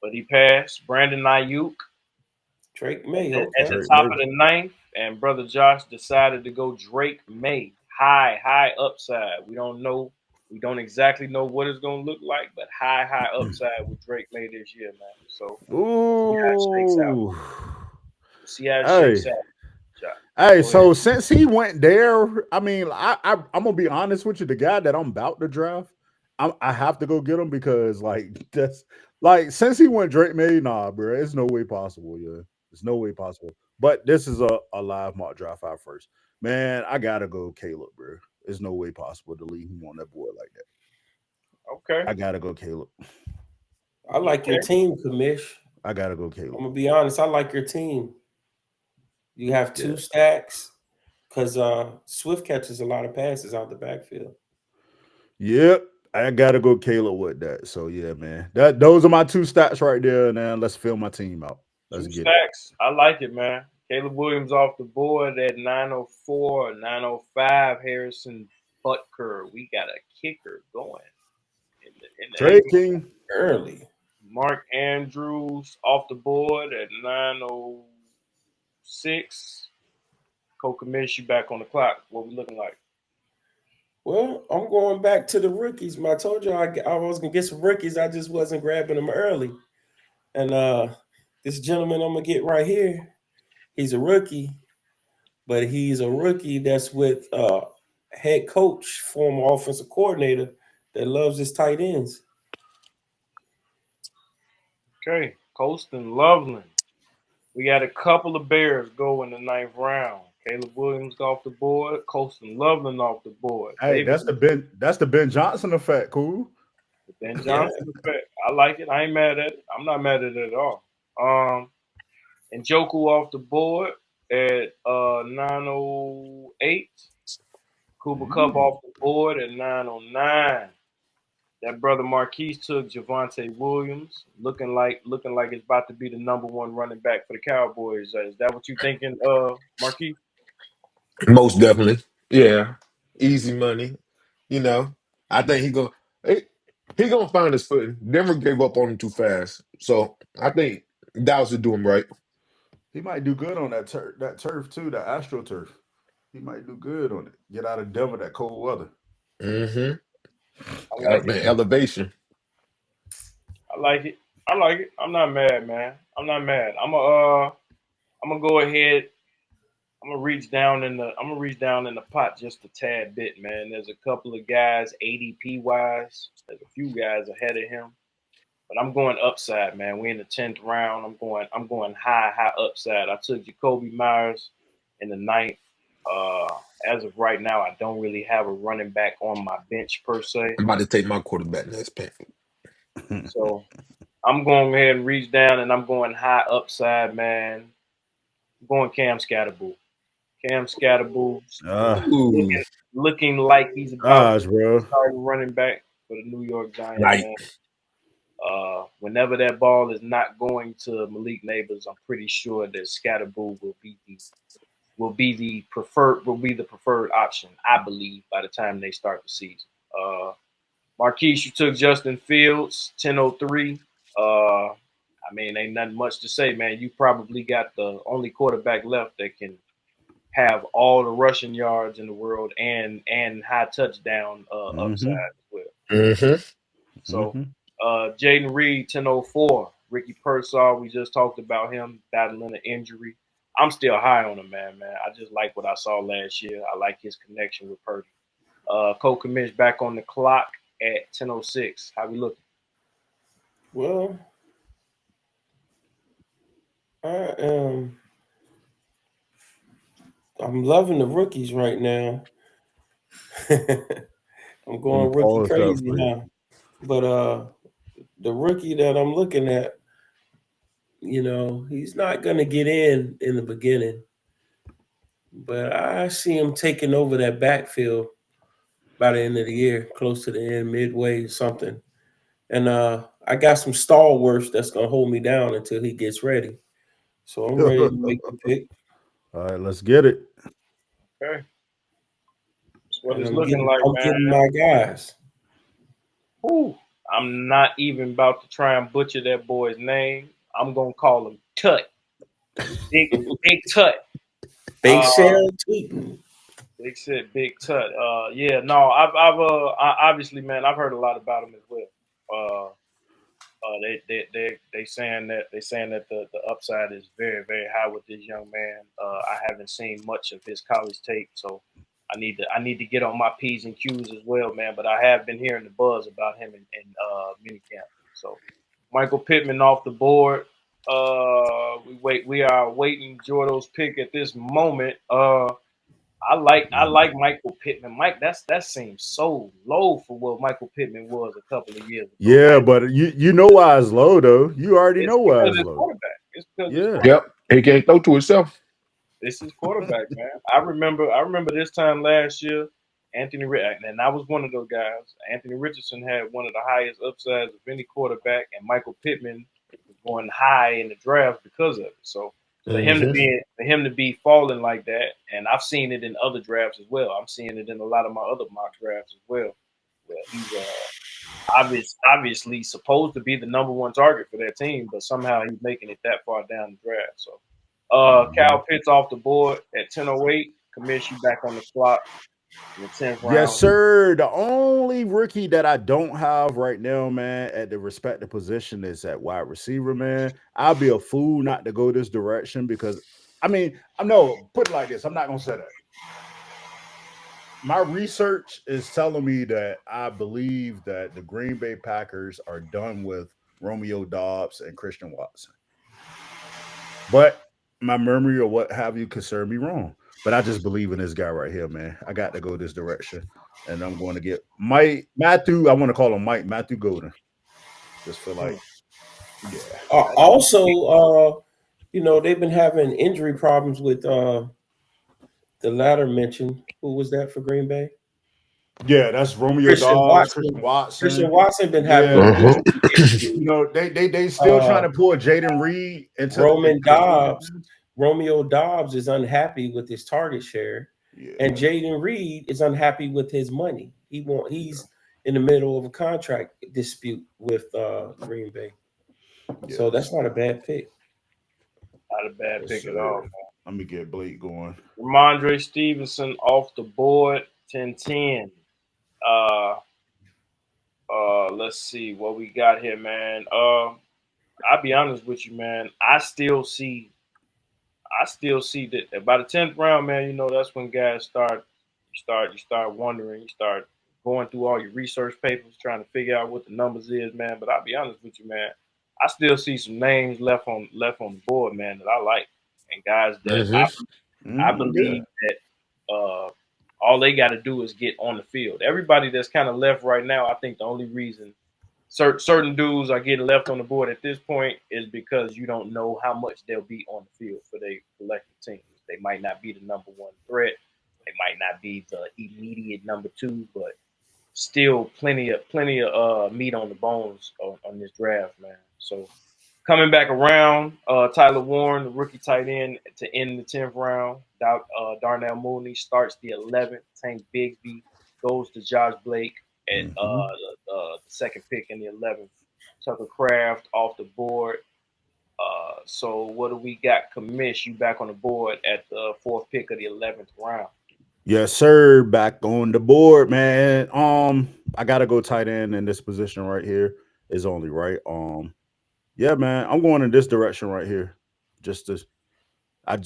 but he passed. Brandon Ayuk, Drake May at the top of the 9th, and brother Josh decided to go Drake May. High upside. We don't exactly know what it's gonna look like, but high upside with Drake May this year, man. So see how it shakes out. Hey, so since he went there, I mean, I'm gonna be honest with you. The guy that I'm about to draft, I have to go get him because like that's like since he went Drake May, nah, bro, it's no way possible. Yeah, it's no way possible. But this is a live mock draft out first, man. I gotta go Caleb, bro. There's no way possible to leave him on that board like that. Okay. I gotta go Caleb. I like your team, Kamish. I gotta go Caleb. I'm gonna be honest. I like your team. You have two stacks because Swift catches a lot of passes out the backfield. Yep, I gotta go Caleb with that. So yeah, man. Those are my two stats right there. Now let's fill my team out. Let's Two get stacks. I like it, man. Caleb Williams off the board at 904, 905. Harrison Butker. We got a kicker going. In the Trey King early. Mark Andrews off the board at 906. Kokamish, you back on the clock. What we looking like? Well, I'm going back to the rookies. I told you I was gonna get some rookies. I just wasn't grabbing them early. And this gentleman I'm gonna get right here, he's a rookie, but he's a rookie that's with head coach, former offensive coordinator that loves his tight ends. Okay, Colston Loveland. We got a couple of Bears go in the 9th round. Caleb Williams off the board. Colston Loveland off the board. Hey, that's the Ben Johnson effect. Cool. The Ben Johnson effect. I like it. I ain't mad at it. I'm not mad at it at all. And Njoku off the board at 908. Cooper Kupp off the board at 909. That brother Marquise took Javonte Williams, looking like it's about to be the number one running back for the Cowboys. Is that what you thinking, Marquise? Most definitely. Yeah. Easy money. You know, I think he gonna find his footing. Denver gave up on him too fast. So I think Dallas will do him right. He might do good on that turf too, the AstroTurf. He might do good on it. Get out of Denver, that cold weather. Mm-hmm. I like it. Elevation. I like it. I'm not mad, man. I'm not mad. I'm gonna go ahead. I'm gonna reach down in the pot just a tad bit, man. There's a couple of guys ADP wise. There's a few guys ahead of him, but I'm going upside, man. We're in the 10th round. I'm going high upside. I took Jacoby Myers in the 9th. As of right now, I don't really have a running back on my bench per se. I'm about to take my quarterback next pick. So I'm going ahead and reach down, and I'm going high upside, man. I'm going Cam Scatterboo. Cam Scatterboo looking like he's about to start running back for the New York Giants. Right. Whenever that ball is not going to Malik Neighbors, I'm pretty sure that Scatterboo will be the preferred option, I believe, by the time they start the season. Marquise, you took Justin Fields, 1003. I mean, ain't nothing much to say, man. You probably got the only quarterback left that can have all the rushing yards in the world and high touchdown upside as well. Mm-hmm. So, Jaden Reed, 1004. Ricky Pearsall, we just talked about him battling an injury. I'm still high on him, man. I just like what I saw last year. I like his connection with Purdy. Kokamish back on the clock at 1006. How we looking? Well, I'm loving the rookies right now. I'm going rookie crazy now. But the rookie that I'm looking at, he's not going to get in the beginning. But I see him taking over that backfield by the end of the year, close to the end, midway or something. And I got some stalwarts that's going to hold me down until he gets ready. So I'm ready to make the pick. All right, let's get it. Okay. That's what it's looking like, I'm getting my guys. Ooh, I'm not even about to try and butcher that boy's name. I'm going to call him Tut. Big Tut. Big Sam tweeting. Big Tut. Yeah, no, I've obviously, man, I've heard a lot about him as well. They saying that the upside is very, very high with this young man. I haven't seen much of his college tape, so I need to get on my P's and Q's as well, man. But I have been hearing the buzz about him in minicamp. So Michael Pittman off the board. We are awaiting Jordo's pick at this moment. I like Michael Pittman. That seems so low for what Michael Pittman was a couple of years ago. Yeah, but you know why it's low though. You already know why it's low. Quarterback. It's because Yeah. Yep. He can't throw to himself. this is quarterback, man. I remember this time last year, Anthony and I was one of those guys. Anthony Richardson had one of the highest upsides of any quarterback, and Michael Pittman was going high in the draft because of it. So for him to be falling like that, and I've seen it in other drafts as well. I'm seeing it in a lot of my other mock drafts as well. Where he's obviously supposed to be the number one target for that team, but somehow he's making it that far down the draft. So Kyle Pitts off the board at 10:08. Commish you back on the clock in the 10th round. Yes, sir. The only rookie that I don't have right now, man, at the respective position is at wide receiver, man. I'll be a fool not to go this direction because, put it like this. I'm not going to say that. My research is telling me that I believe that the Green Bay Packers are done with Romeo Doubs and Christian Watson. But my memory or what have you could serve me wrong. But I just believe in this guy right here, man. I got to go this direction. And I'm going to get Matthew. I want to call him Matthew Golden. Just feel like, yeah. Also, they've been having injury problems with the latter mentioned. Who was that for Green Bay? Yeah, that's Romeo Doubs, Christian Watson. Christian Watson been having they still trying to pull Jaden Reed into Romeo Doubs is unhappy with his target share, and Jaden Reed is unhappy with his money. He's in the middle of a contract dispute with Green Bay. Yeah. So that's not a bad pick. Not a bad pick at all, man. Let me get Blake going. Ramondre Stevenson off the board, 10-10. Let's see what we got here, man. I'll be honest with you, man. I still see that by the 10th round, man, that's when guys start wondering, you start going through all your research papers, trying to figure out what the numbers is, man. But I'll be honest with you, man. I still see some names left on the board, man, that I like, and guys that I believe that all they got to do is get on the field. Everybody that's kind of left right now, I think the only reason certain dudes are getting left on the board at this point is because you don't know how much they'll be on the field for their collective teams. They might not be the number one threat. They might not be the immediate number two, but still plenty of meat on the bones on this draft, man. So coming back around, Tyler Warren, the rookie tight end, to end the 10th round. Darnell Mooney starts the 11th. Tank Bigsby goes to Josh Blake at the second pick in the 11th. Tucker Kraft off the board. So what do we got? Commish, you back on the board at the 4th pick of the 11th round. Yes, sir. Back on the board, man. I gotta go tight end in this position right here. Is only right. Yeah, man. I'm going in this direction right here.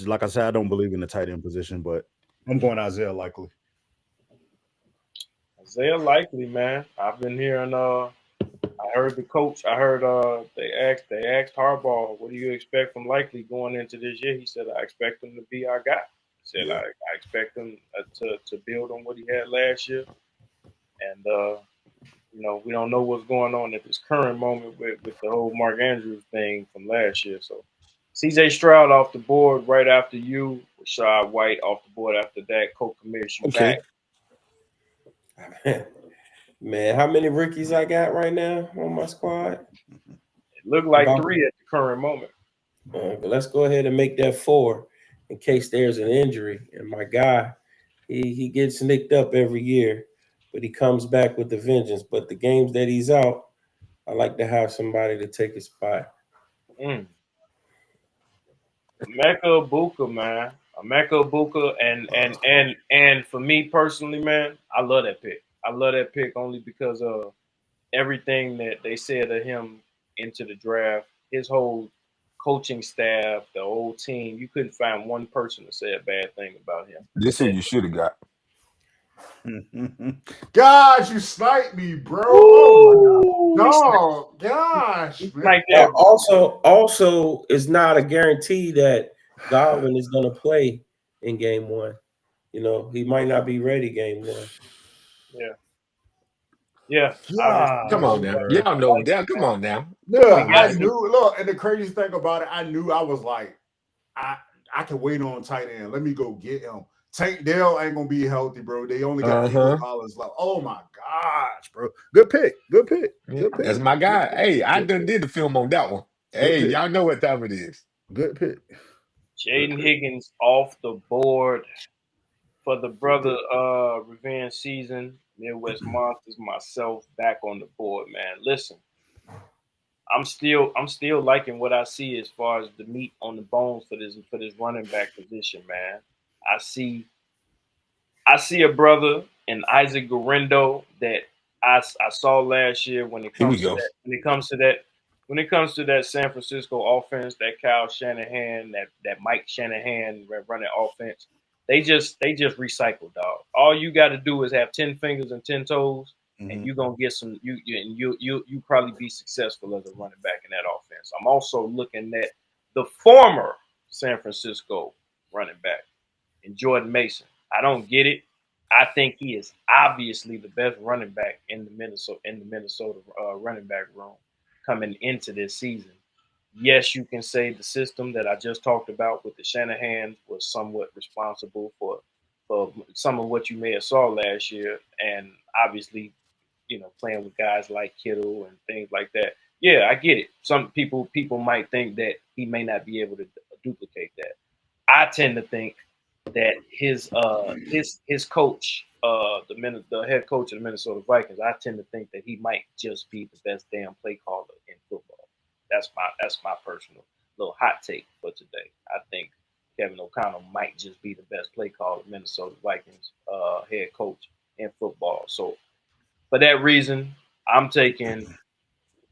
Like I said, I don't believe in the tight end position, but I'm going Isaiah Likely. Isaiah Likely, man. I've been hearing. I heard the coach. I heard they asked Harbaugh, "What do you expect from Likely going into this year?" He said, "I expect him to be our guy." He said, "I expect him to build on what he had last year." And we don't know what's going on at this current moment with the whole Mark Andrews thing from last year. So CJ Stroud off the board right after you. Rashad White off the board after that. Co-commish you back. Man, how many rookies I got right now on my squad? It looked like 3 at the current moment. But let's go ahead and make that 4 in case there's an injury. And my guy, he gets nicked up every year, but he comes back with the vengeance. But the games that he's out, I like to have somebody to take his spot. Emeka Egbuka, man. Emeka Egbuka, and for me personally, man, I love that pick. I love that pick only because of everything that they said of him into the draft. His whole coaching staff, the whole team, you couldn't find one person to say a bad thing about him. This who you should have got. Gosh, you sniped me, bro. Oh my God. Gosh, man. Like that. Also, it's not a guarantee that Godwin is going to play in game 1. You know, he might not be ready game 1. Yeah. Come on now. Y'all know that. Come on now. Yeah, I knew. Look, and the crazy thing about it, I knew. I was like, I can wait on tight end. Let me go get him. Tank Dell ain't gonna be healthy, bro. They only got Nico Collins left. Oh my gosh, bro. Good pick. Good pick. Good pick. That's my guy. Hey, I done did the film on that one. Hey, y'all know what time it is. Good pick. Jaden Higgins off the board for the brother revenge season. Midwest Monsters, myself back on the board, man. Listen, I'm still liking what I see as far as the meat on the bones for this running back position, man. I see a brother in Isaac Guerrero that I saw last year when it comes to that San Francisco offense, that Kyle Shanahan, that Mike Shanahan running offense. They just recycle, dog. All you got to do is have 10 fingers and 10 toes, and you're gonna get some. You probably be successful as a running back in that offense. I'm also looking at the former San Francisco running back, and Jordan Mason. I don't get it. I think he is obviously the best running back in the Minnesota running back room coming into this season. Yes, you can say the system that I just talked about with the Shanahan was somewhat responsible for some of what you may have saw last year, and obviously, playing with guys like Kittle and things like that. Yeah, I get it. Some people might think that he may not be able to duplicate that. I tend to think that his coach, the head coach of the Minnesota Vikings, I tend to think that he might just be the best damn play caller in football. That's my personal little hot take for today. I think Kevin O'Connell might just be the best play caller, Minnesota Vikings head coach in football. So for that reason, I'm taking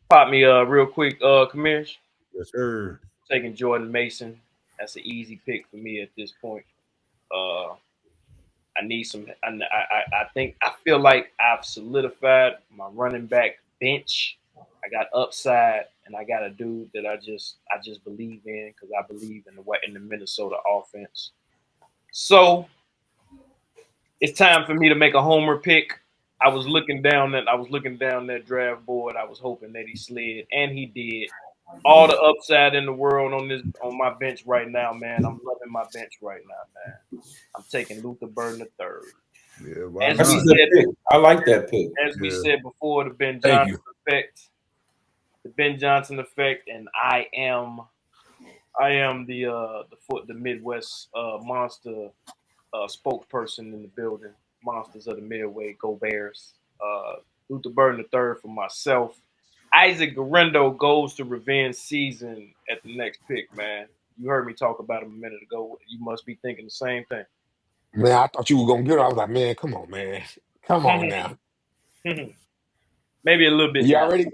pop me real quick, Kamish. Yes, sir. Taking Jordan Mason. That's an easy pick for me at this point. I need some. I feel like I've solidified my running back bench. I got upside, and I got a dude that I just believe in because I believe in the Minnesota offense. So it's time for me to make a homer pick. I was looking down that draft board. I was hoping that he slid, and he did. All the upside in the world on my bench right now, man. I'm loving my bench right now, man. I'm taking Luther Burden III. Yeah, I like that pick. As we said before, the Ben Johnson effect. The Ben Johnson effect, and I am the Midwest monster spokesperson in the building. Monsters of the Midway, go Bears. Luther Burden III for myself. Isaac Guerrero goes to revenge season at the next pick, man. You heard me talk about him a minute ago. You must be thinking the same thing. Man, I thought you were gonna get it. I was like, man, come on, man. Come on now. Maybe a little bit. You already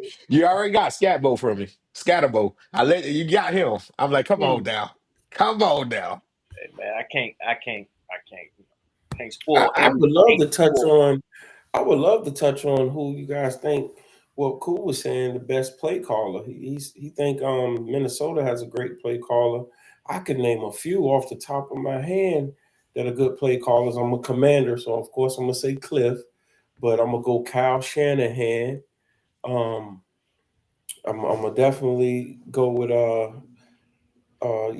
got Scatbo from me. Scatterbo. You got him. I'm like, come on now. Come on now. Hey, man, I can't spoil. I would love to touch on who you guys think. Well, Cool was saying the best play caller. He think Minnesota has a great play caller. I could name a few off the top of my hand that are good play callers. I'm a Commander, so of course I'm gonna say Cliff, but I'm gonna go Kyle Shanahan. I'm gonna definitely go with your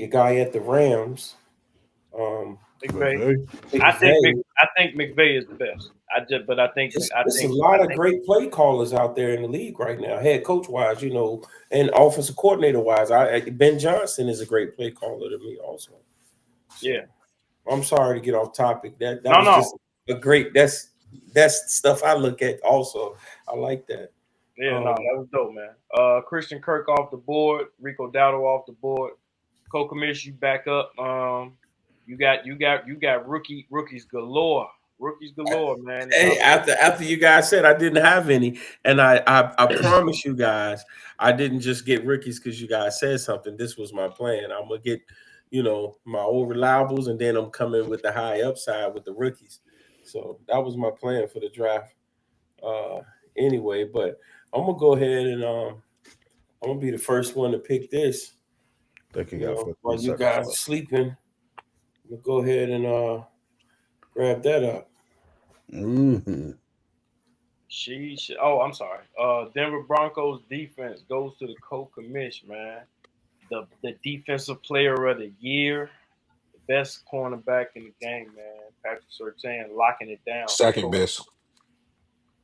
guy at the Rams. McVay. I think McVay is the best. There's a lot of great play callers out there in the league right now, head coach wise, and offensive coordinator wise. Ben Johnson is a great play caller to me also. So, yeah. I'm sorry to get off topic. That was just a great. That's stuff I look at also. I like that. Yeah, that was dope, man. Christian Kirk off the board, Rico Dowdle off the board. Co-commish, you back up. You got rookies galore Rookies galore, man. Hey, after you guys said I didn't have any, and I promise you guys, I didn't just get rookies because you guys said something. This was my plan. I'm gonna get, my old reliables, and then I'm coming with the high upside with the rookies. So that was my plan for the draft. Anyway, but I'm gonna go ahead and I'm gonna be the first one to pick this. Think you got While you guys are sleeping, I'm gonna go ahead and grab that up. Mm-hmm. Oh, I'm sorry. Denver Broncos defense goes to the co-commish, man. The defensive player of the year, the best cornerback in the game, man. Patrick Surtain locking it down. Second best.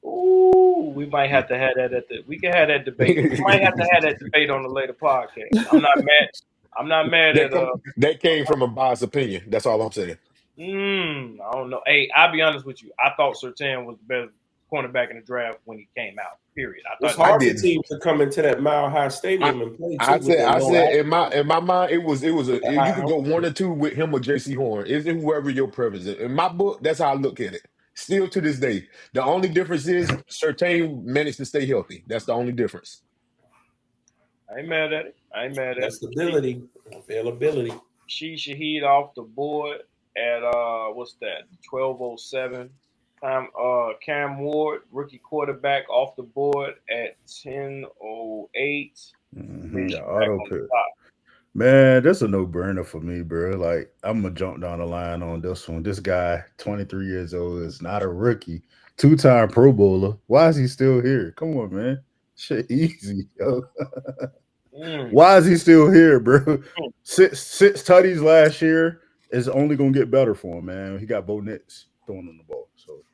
Ooh, we might have to have that we can have that debate. We might have to have that debate on a later podcast. I'm not mad. I'm not mad at That came from a biased opinion. That's all I'm saying. I don't know. Hey, I'll be honest with you. I thought Surtain was the best cornerback in the draft when he came out. Period. It's hard for teams to come into that Mile High Stadium and play. I said in my mind, it was you could go 1 or 2 with him or JC Horn. It's whoever your preference is. In my book, that's how I look at it. Still to this day, the only difference is Surtain managed to stay healthy. That's the only difference. I ain't mad at it. That's stability, availability. She Shaheed off the board at what's that? 12:07. Cam Ward, rookie quarterback, off the board at 10:08. Mm-hmm. The auto pick. Man, that's a no-brainer for me, bro. Like, I'm gonna jump down the line on this one. This guy, 23 years old, is not a rookie, 2-time Pro Bowler. Why is he still here? Come on, man. Shit easy, yo. Why is he still here, bro? Six tutties last year is only gonna get better for him, man. He got Bo Nix throwing on the ball. So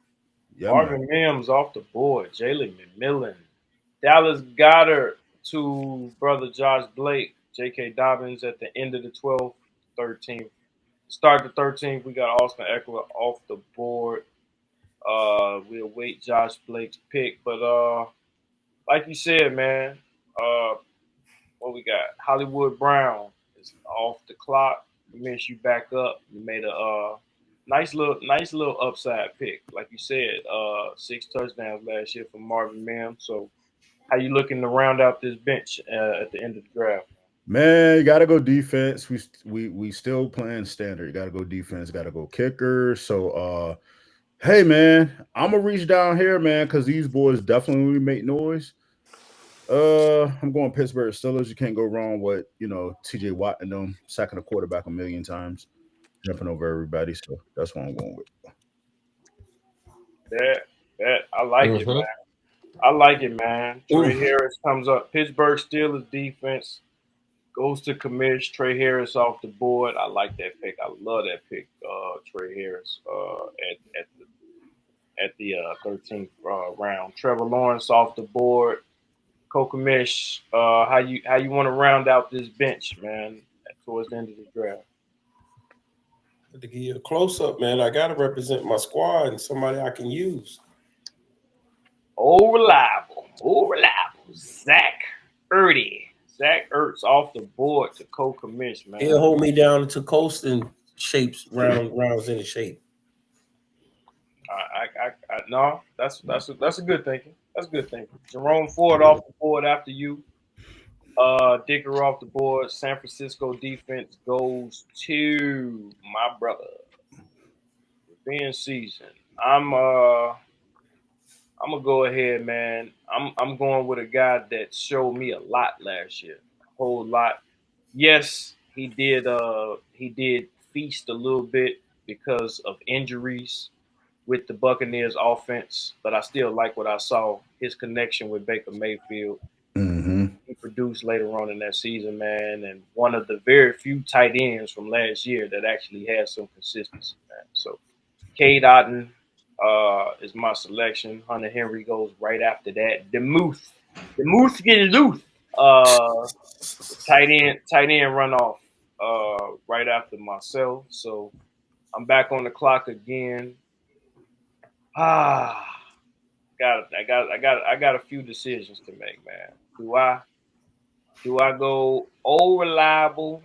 yeah, Marvin Mims off the board. Jalen McMillan. Dallas Goedert to brother Josh Blake. J.K. Dobbins at the end of the 12th, 13th. Start the 13th, we got Austin Eckler off the board. We'll wait Josh Blake's pick. But like you said, man, what we got? Hollywood Brown is off the clock. We miss you back up. You made a nice little upside pick. Like you said, 6 touchdowns last year from Marvin Mims. So how you looking to round out this bench at the end of the draft? Man, you gotta go defense. We still playing standard. You gotta go defense, gotta go kicker. So hey man, I'm gonna reach down here, man, because these boys definitely make noise. I'm going Pittsburgh Steelers. You can't go wrong with TJ Watt and them sacking the quarterback a million times, jumping over everybody. So that's what I'm going with. That I like it, man. I like it, man. Trey Harris comes up. Pittsburgh Steelers defense goes to commish. Trey Harris off the board. I like that pick. I love that pick. Trey Harris at the 13th round. Trevor Lawrence off the board. Kokamish, how you want to round out this bench, man, towards the end of the draft? To give you a close up, man, I got to represent my squad and somebody I can use. Oh, reliable. Zach Ertz off the board to co-commish, man. He'll hold me down to coasting shapes, rounds in the shape. No, that's a good thinking. That's good thinking. Jerome Ford off the board after you. Dicker off the board. San Francisco defense goes to my brother. Being season. I'm gonna go ahead, man. I'm going with a guy that showed me a lot last year. A whole lot. Yes, he did feast a little bit because of injuries with the Buccaneers offense, but I still like what I saw. His connection with Baker Mayfield. Mm-hmm. He produced later on in that season, man, and one of the very few tight ends from last year that actually had some consistency, man. So Cade Otton is my selection. Hunter Henry goes right after that. The Moose get loose. Tight end runoff right after myself. So I'm back on the clock again. I got a few decisions to make, man. Do I go reliable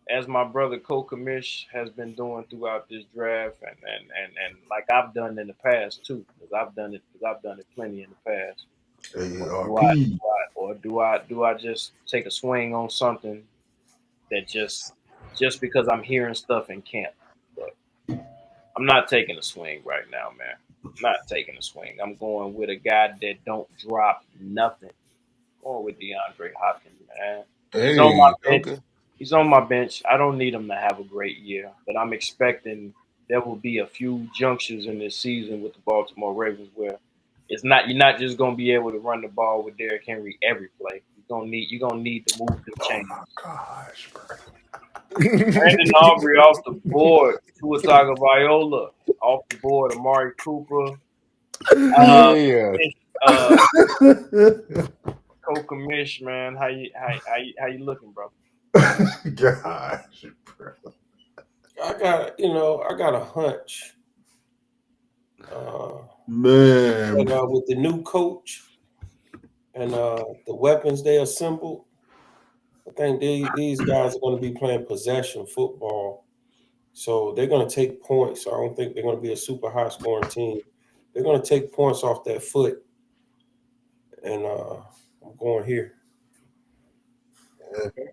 as my brother Kokamish has been doing throughout this draft, and like I've done in the past too, because I've done it plenty in the past. ARP. Do I just take a swing on something that just because I'm hearing stuff in camp? But I'm not taking a swing right now, man. I'm not taking a swing. I'm going with a guy that don't drop nothing. Going with DeAndre Hopkins, man. He's on my Hey, bench. okay. He's on my bench. I don't need him to have a great year, but I'm expecting there will be a few junctures in this season with the Baltimore Ravens where you're not just gonna be able to run the ball with Derrick Henry every play. You're gonna need to move the Oh chains. my gosh, bro. Brandon Aubrey off the board. Tua Tagovailoa off the board. Amari Cooper. Uh, Yeah. uh, Kokamish, man. How you looking, bro? Gosh, bro. I got a hunch. Man. But with the new coach and the weapons they assembled, I think these guys are going to be playing possession football. So they're going to take points. I don't think they're going to be a super high scoring team. They're going to take points off that foot. And I'm going here. Okay.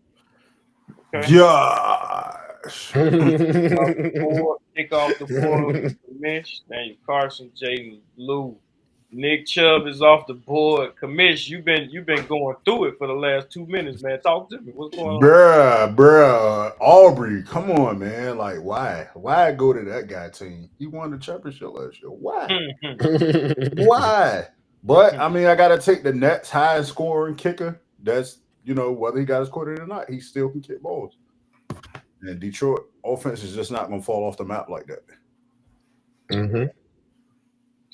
Gosh. Kick off the board with Kamish. Daniel Carson, Jaden Blue. Nick Chubb is off the board. Kamish, you've been going through it for the last 2 minutes, man. Talk to me. What's going on? Bruh. Aubrey, come on, man. Like, why? Why go to that guy team? He won the championship last year. Why? Why? But I mean, I gotta take the Nets highest scoring kicker. That's whether he got his quarter or not, he still can kick balls. And Detroit offense is just not gonna fall off the map like that. Mm-hmm.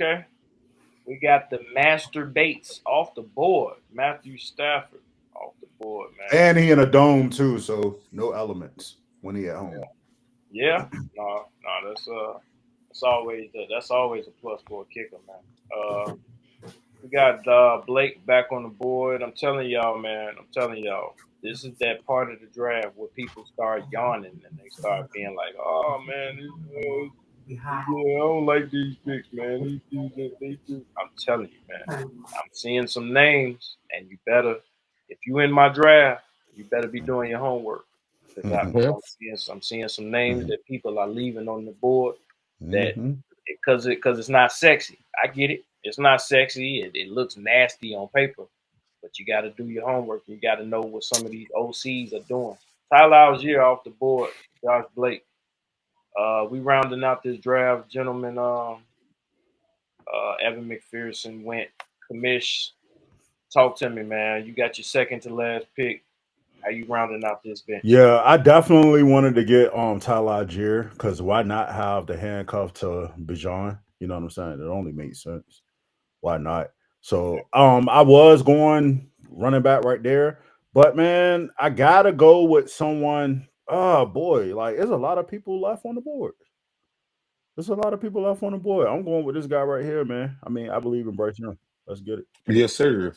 Okay. We got the Master Bates off the board. Matthew Stafford off the board, man. And he in a dome too, so no elements when he at home. Yeah. No, that's always a plus for a kicker, man. We got Blake back on the board. I'm telling y'all, man. This is that part of the draft where people start yawning and they start being like, "Oh man, I don't like these picks, man. I'm telling you, man. I'm seeing some names, and if you in my draft, you better be doing your homework. Because I'm seeing some names that people are leaving on the board that because it's not sexy. I get it. It's not sexy. It looks nasty on paper, but you got to do your homework. You got to know what some of these OCs are doing. Tyler Algier off the board. Josh Blake. We rounding out this draft, gentlemen. Evan McPherson went. Kamish, talk to me, man. You got your second to last pick. How you rounding out this bench? Yeah, I definitely wanted to get Tyler Algier because why not have the handcuff to Bijan? You know what I'm saying? It only makes sense. Why not? So I was going running back right there, but man, I gotta go with someone. Oh boy, like there's a lot of people left on the board. I'm going with this guy right here, man. I mean, I believe in Bryce Young. Let's get it. Yes, sir.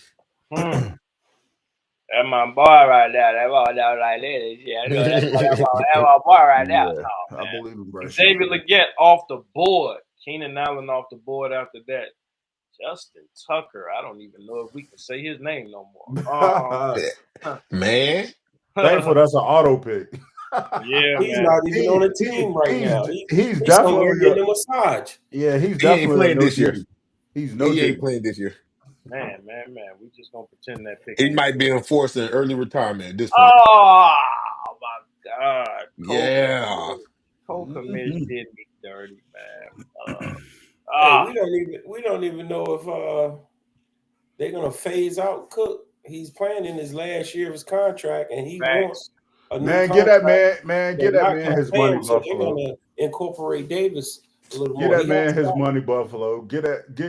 That's my boy right there. That boy down like that. Yeah, that's my boy right there. Yeah, Oh, I believe in Bryce Xavier Young. Legette off the board. Keenan Allen off the board after that. Justin Tucker. I don't even know if we can say his name no more. Man. Thankful that's an auto pick. Yeah, he's man. not even on the team right now. He's definitely getting a massage. Yeah, he's He ain't definitely playing this year. He's no He duty. ain't playing this year. Man. We just gonna pretend that pick. He ain't might be enforcing early retirement at this point. Oh my God. Yeah. Kokamish did me dirty, man. We don't even know if they're gonna phase out Cook. He's playing in his last year of his contract, and he wants a new Man, contract. get that man his money, so Buffalo. they're gonna incorporate Davis a little Get more. that man his money, Buffalo. Get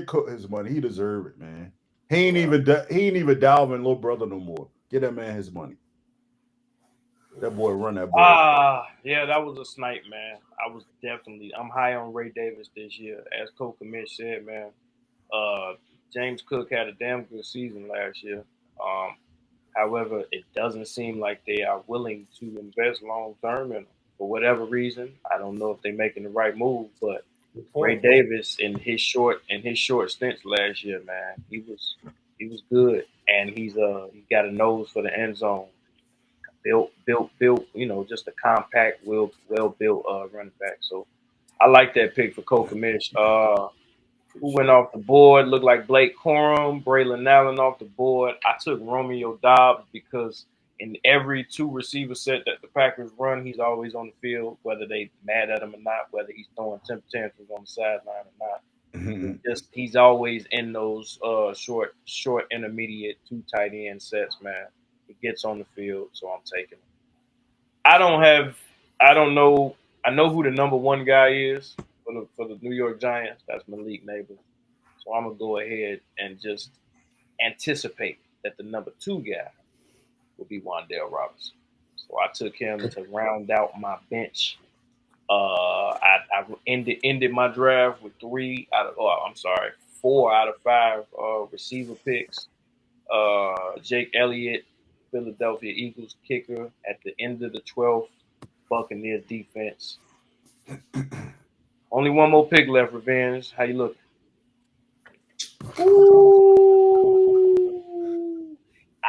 Cook his money. He deserve it, man. He ain't even Dalvin little brother no more. Get that man his money. That boy run that boy. Yeah, that was a snipe, man. I'm high on Ray Davis this year. As Kokamish said, man. James Cook had a damn good season last year. However, it doesn't seem like they are willing to invest long term in him for whatever reason. I don't know if they're making the right move, but Good Ray point. Davis in his short stints last year, man, he was good, and he got a nose for the end zone. Built, you know, just a compact, well built running back. So I like that pick for Cole Kamish. Who went off the board? Looked like Blake Corum, Braylon Allen off the board. I took Romeo Dobbs because in every two receiver set that the Packers run, he's always on the field, whether they mad at him or not, whether he's throwing temper tantrums on the sideline or not. He's always in those short intermediate two tight end sets, man. He gets on the field, so I'm taking him. I don't know. I know who the number one guy is for the New York Giants. That's Malik Nabers. So I'm gonna go ahead and just anticipate that the number two guy will be Wan'Dale Robinson. So I took him to round out my bench. I ended my draft with 4 out of 5 receiver picks. Jake Elliott, Philadelphia Eagles kicker at the end of the 12th, Buccaneers defense. Only one more pick left, Revenge. How you looking?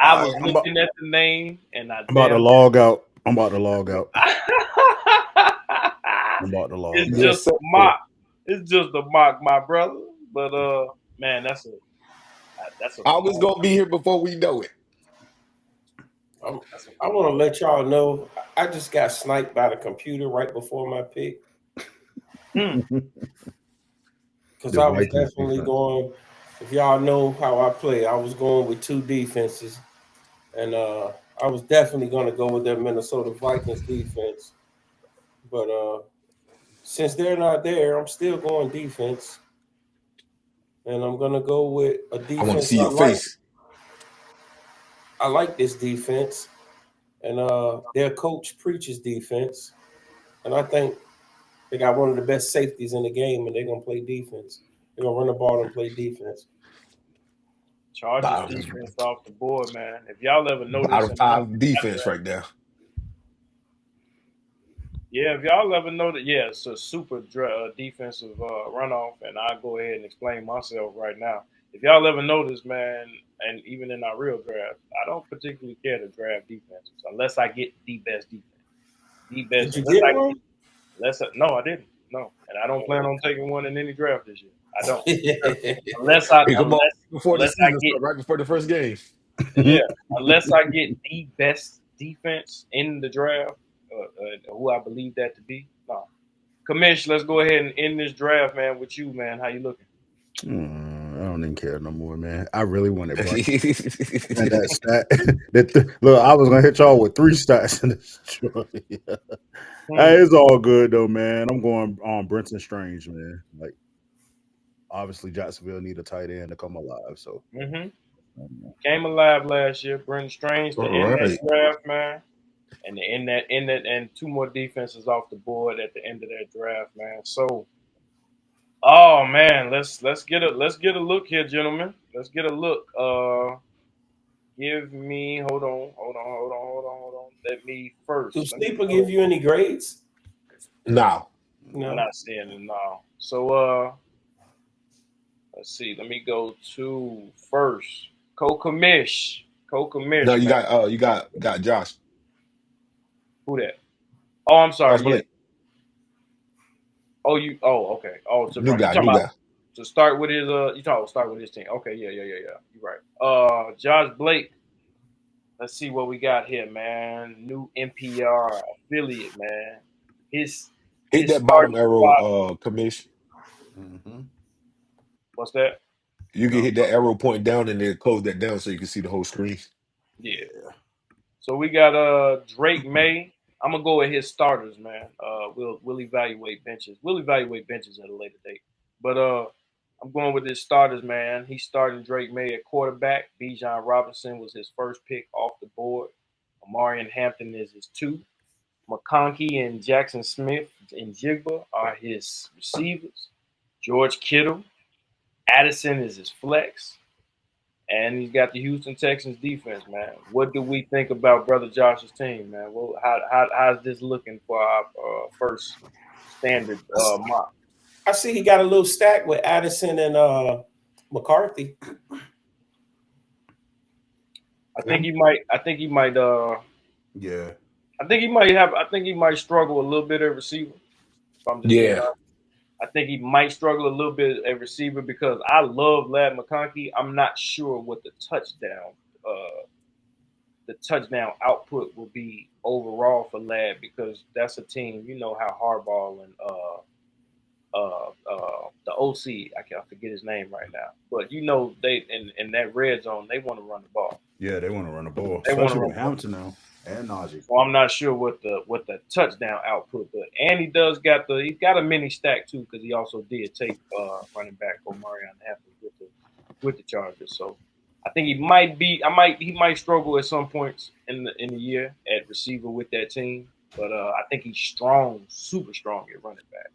I was looking at the name, and I'm about to log out. I'm about to log out. It's just a mock. It's just a mock, my brother. But man, that's a. I was gonna be here before we know it. I want to let y'all know I just got sniped by the computer right before my pick. Because I was definitely going. If y'all know how I play, I was going with 2 defenses, and I was definitely going to go with that Minnesota Vikings defense. But since they're not there, I'm still going defense, and I'm going to go with a defense. I want to see your face. I like this defense, and their coach preaches defense, and I think they got one of the best safeties in the game, and they're going to play defense. They're going to run the ball and play defense. Chargers defense off the board, man. If y'all ever noticed, out of 5 defense right there. Yeah, if y'all ever noticed, yeah, it's a super defensive runoff, and I'll go ahead and explain myself right now. If y'all ever noticed, man, and even in our real draft, I don't particularly care to draft defenses unless I get the best defense. The best. Did you get one? No, I didn't. No, and I don't plan on taking one in any draft this year. I don't. unless I get right before the first game. Yeah, unless I get the best defense in the draft, who I believe that to be. No, Kamish, let's go ahead and end this draft, man. With you, man. How you looking? I don't even care no more, man. I really wanted Brian. And that stat. Look, I was gonna hit y'all with 3 stats in this joint. Hey, it's all good though, man. I'm going on Brenton Strange, man. Like, obviously, Jacksonville need a tight end to come alive. So came alive last year. Brenton Strange to end that draft, man. And to end that, and 2 more defenses off the board at the end of that draft, man. So, oh man, let's get a look here, gentlemen. Let's get a look. Give me hold on. Let me first. Do Sleeper give you any grades? No. I'm not seeing it now. So let's see. Let me go to first. Kamish. No, you got Josh. Who that? Oh, I'm sorry. Josh Blake. Okay. New guy. To start with his start with his team. Okay, yeah. You're right. Josh Blake. Let's see what we got here, man. New NPR affiliate, man. Hit that bottom arrow, Kamish. What's that? You can hit that arrow point down and then close that down so you can see the whole screen. Yeah. So we got Drake May. I'm gonna go with his starters, man. We'll evaluate benches. We'll evaluate benches at a later date. But I'm going with his starters, man. He's starting Drake May at quarterback. Bijan Robinson was his first pick off the board. Omarion Hampton is his 2. McConkey and Jackson Smith and Jigba are his receivers. George Kittle. Addison is his flex. and he's got the Houston Texans defense, man. What do we think about Brother Josh's team, man? Well, how's this looking for our first standard mock? I see he got a little stack with Addison and McCarthy. I think he might. Yeah. I think he might struggle a little bit at receiver. If I'm just being honest. I think he might struggle a little bit at receiver because I love Ladd McConkey. I'm not sure what the touchdown output will be overall for Ladd because that's a team. You know how Harbaugh and the OC, I forget his name right now, but you know they in that red zone they want to run the ball. Yeah, they want to run the ball, They especially with Hampton now and Najee. So I'm not sure what the touchdown output, but and he's got a mini stack too because he also did take running back Omarion Hampton with the Chargers. So I think he might struggle at some points in the year at receiver with that team, but I think he's strong, super strong at running back.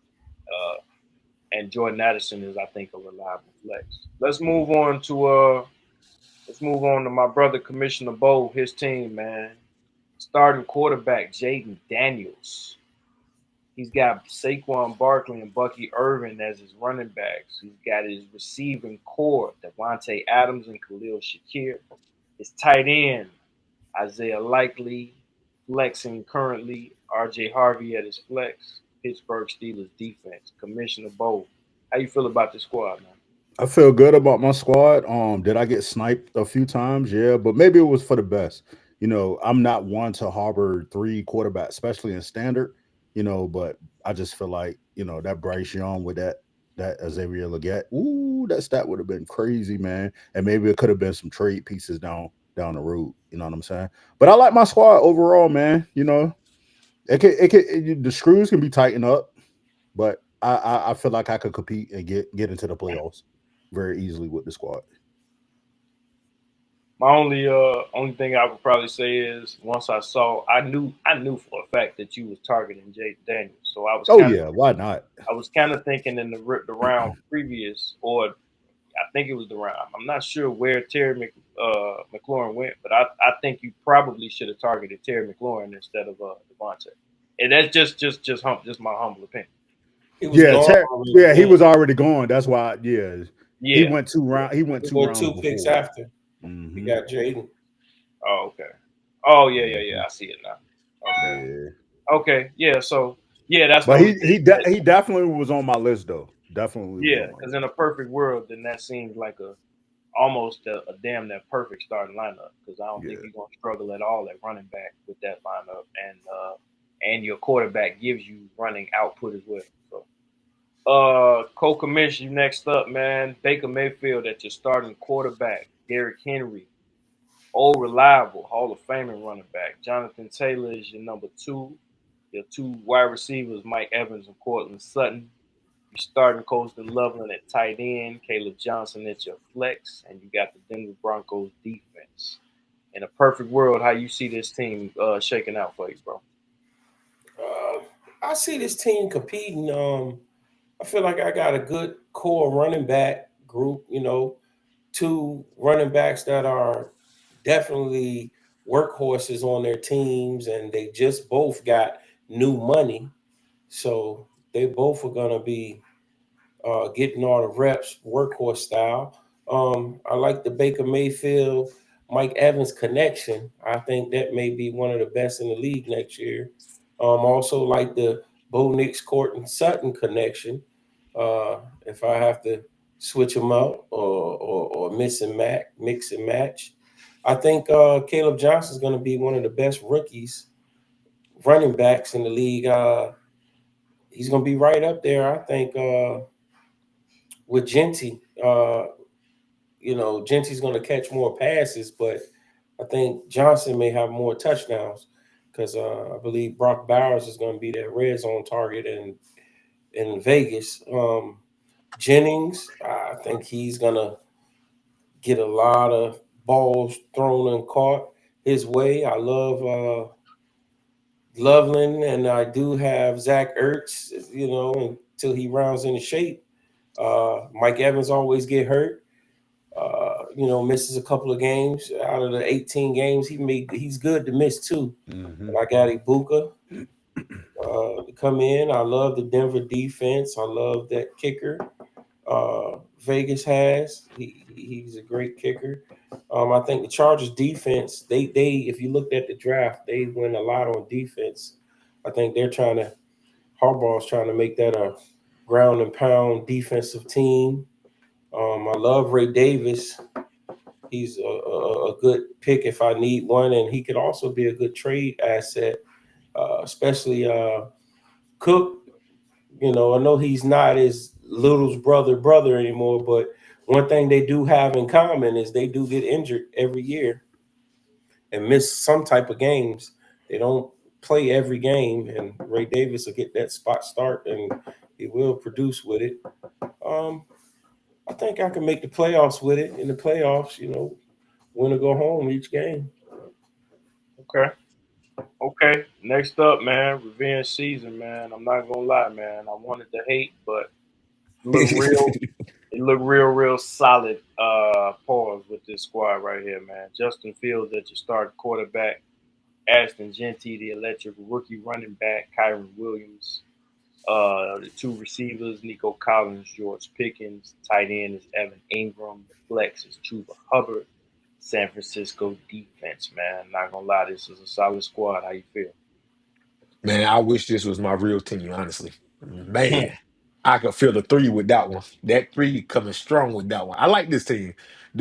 And Jordan Addison is, I think, a reliable flex. Let's move on to my brother Commissioner Bo, his team, man. Starting quarterback Jaden Daniels. He's got Saquon Barkley and Bucky Irvin as his running backs. He's got his receiving core, Devontae Adams and Khalil Shakir. His tight end, Isaiah Likely, flexing currently RJ Harvey at his flex. Pittsburgh Steelers defense. Commissioner Bo, how you feel about this squad, man? I feel good about my squad. Did I get sniped a few times? Yeah, but maybe it was for the best. You know, I'm not one to harbor 3 quarterbacks, especially in standard. You know, but I just feel like that Bryce Young with that Xavier Legette. Ooh, that stat would have been crazy, man. And maybe it could have been some trade pieces down the road. You know what I'm saying? But I like my squad overall, man. You know. The screws can be tightened up, but I feel like I could compete and get into the playoffs very easily with the squad. My only thing I would probably say is once I knew for a fact that you was targeting Jaden Daniels, so I was. Why not? I was kind of thinking in the round previous, or I think it was the round. I'm not sure where Terry McLaurin went, but I think you probably should have targeted Terry McLaurin instead of Devontae. And that's just my humble opinion. He was he was already gone. That's why. Yeah. He went 2 rounds. He went 2 rounds. 2 picks after. Mm-hmm. We got Jaden. Oh, okay. Oh yeah. I see it now. Okay. Yeah. Okay. Yeah. So yeah, that's. But he definitely was on my list though. Definitely. Yeah, because in a perfect world, then that seems like almost a damn near perfect starting lineup. Because I don't think you're gonna struggle at all at running back with that lineup, and your quarterback gives you running output as well. So, co-commission next up, man. Baker Mayfield at your starting quarterback. Derrick Henry, old reliable Hall of Famer running back. Jonathan Taylor is your number 2. Your 2 wide receivers, Mike Evans and Cortland Sutton. You're starting Colston Loveland at tight end. Caleb Johnson at your flex, and you got the Denver Broncos defense. In a perfect world, how you see this team shaking out for you, bro? I see this team competing. I feel like I got a good core running back group. 2 running backs that are definitely workhorses on their teams, and they just both got new money. So they both are going to be getting all the reps, workhorse style. I like the Baker Mayfield, Mike Evans connection. I think that may be one of the best in the league next year. Also like the Bo Nix, Cortland Sutton connection. If I have to switch them out or mix and match. I think Caleb Johnson is going to be one of the best rookies running backs in the league. He's going to be right up there, I think, with Genty. Genty's going to catch more passes, but I think Johnson may have more touchdowns because I believe Brock Bowers is going to be that red zone target in Vegas. Jennings, I think he's going to get a lot of balls thrown and caught his way. I love Loveland, and I do have Zach Ertz, until he rounds into shape. Mike Evans always get hurt. misses a couple of games out of the 18 games. He's good to miss too. Mhm. And I got Ibuka to come in. I love the Denver defense. I love that kicker Vegas has. He's a great kicker. I think the Chargers defense, they if you looked at the draft, they win a lot on defense. I think Harbaugh's trying to make that a ground and pound defensive team. I love Ray Davis. He's a good pick if I need one, and he could also be a good trade asset, especially Cook. I know he's not his Little's brother anymore, but one thing they do have in common is they do get injured every year and miss some type of games. They don't play every game, and Ray Davis will get that spot start, and he will produce with it. I think I can make the playoffs with it. In the playoffs, win or go home each game. Okay. Next up, man, revenge season, man. I'm not gonna lie, man. I wanted to hate, but it looked real solid. Pause with this squad right here, man. Justin Fields at your start quarterback, Ashton Genty, the electric rookie running back, Kyron Williams. The two receivers, Nico Collins, George Pickens. Tight end is Evan Ingram. The flex is Chuba Hubbard. San Francisco defense, man. Not gonna lie, this is a solid squad. How you feel? Man, I wish this was my real team, honestly. Man, I could feel the three with that one. That three coming strong with that one. I like this team.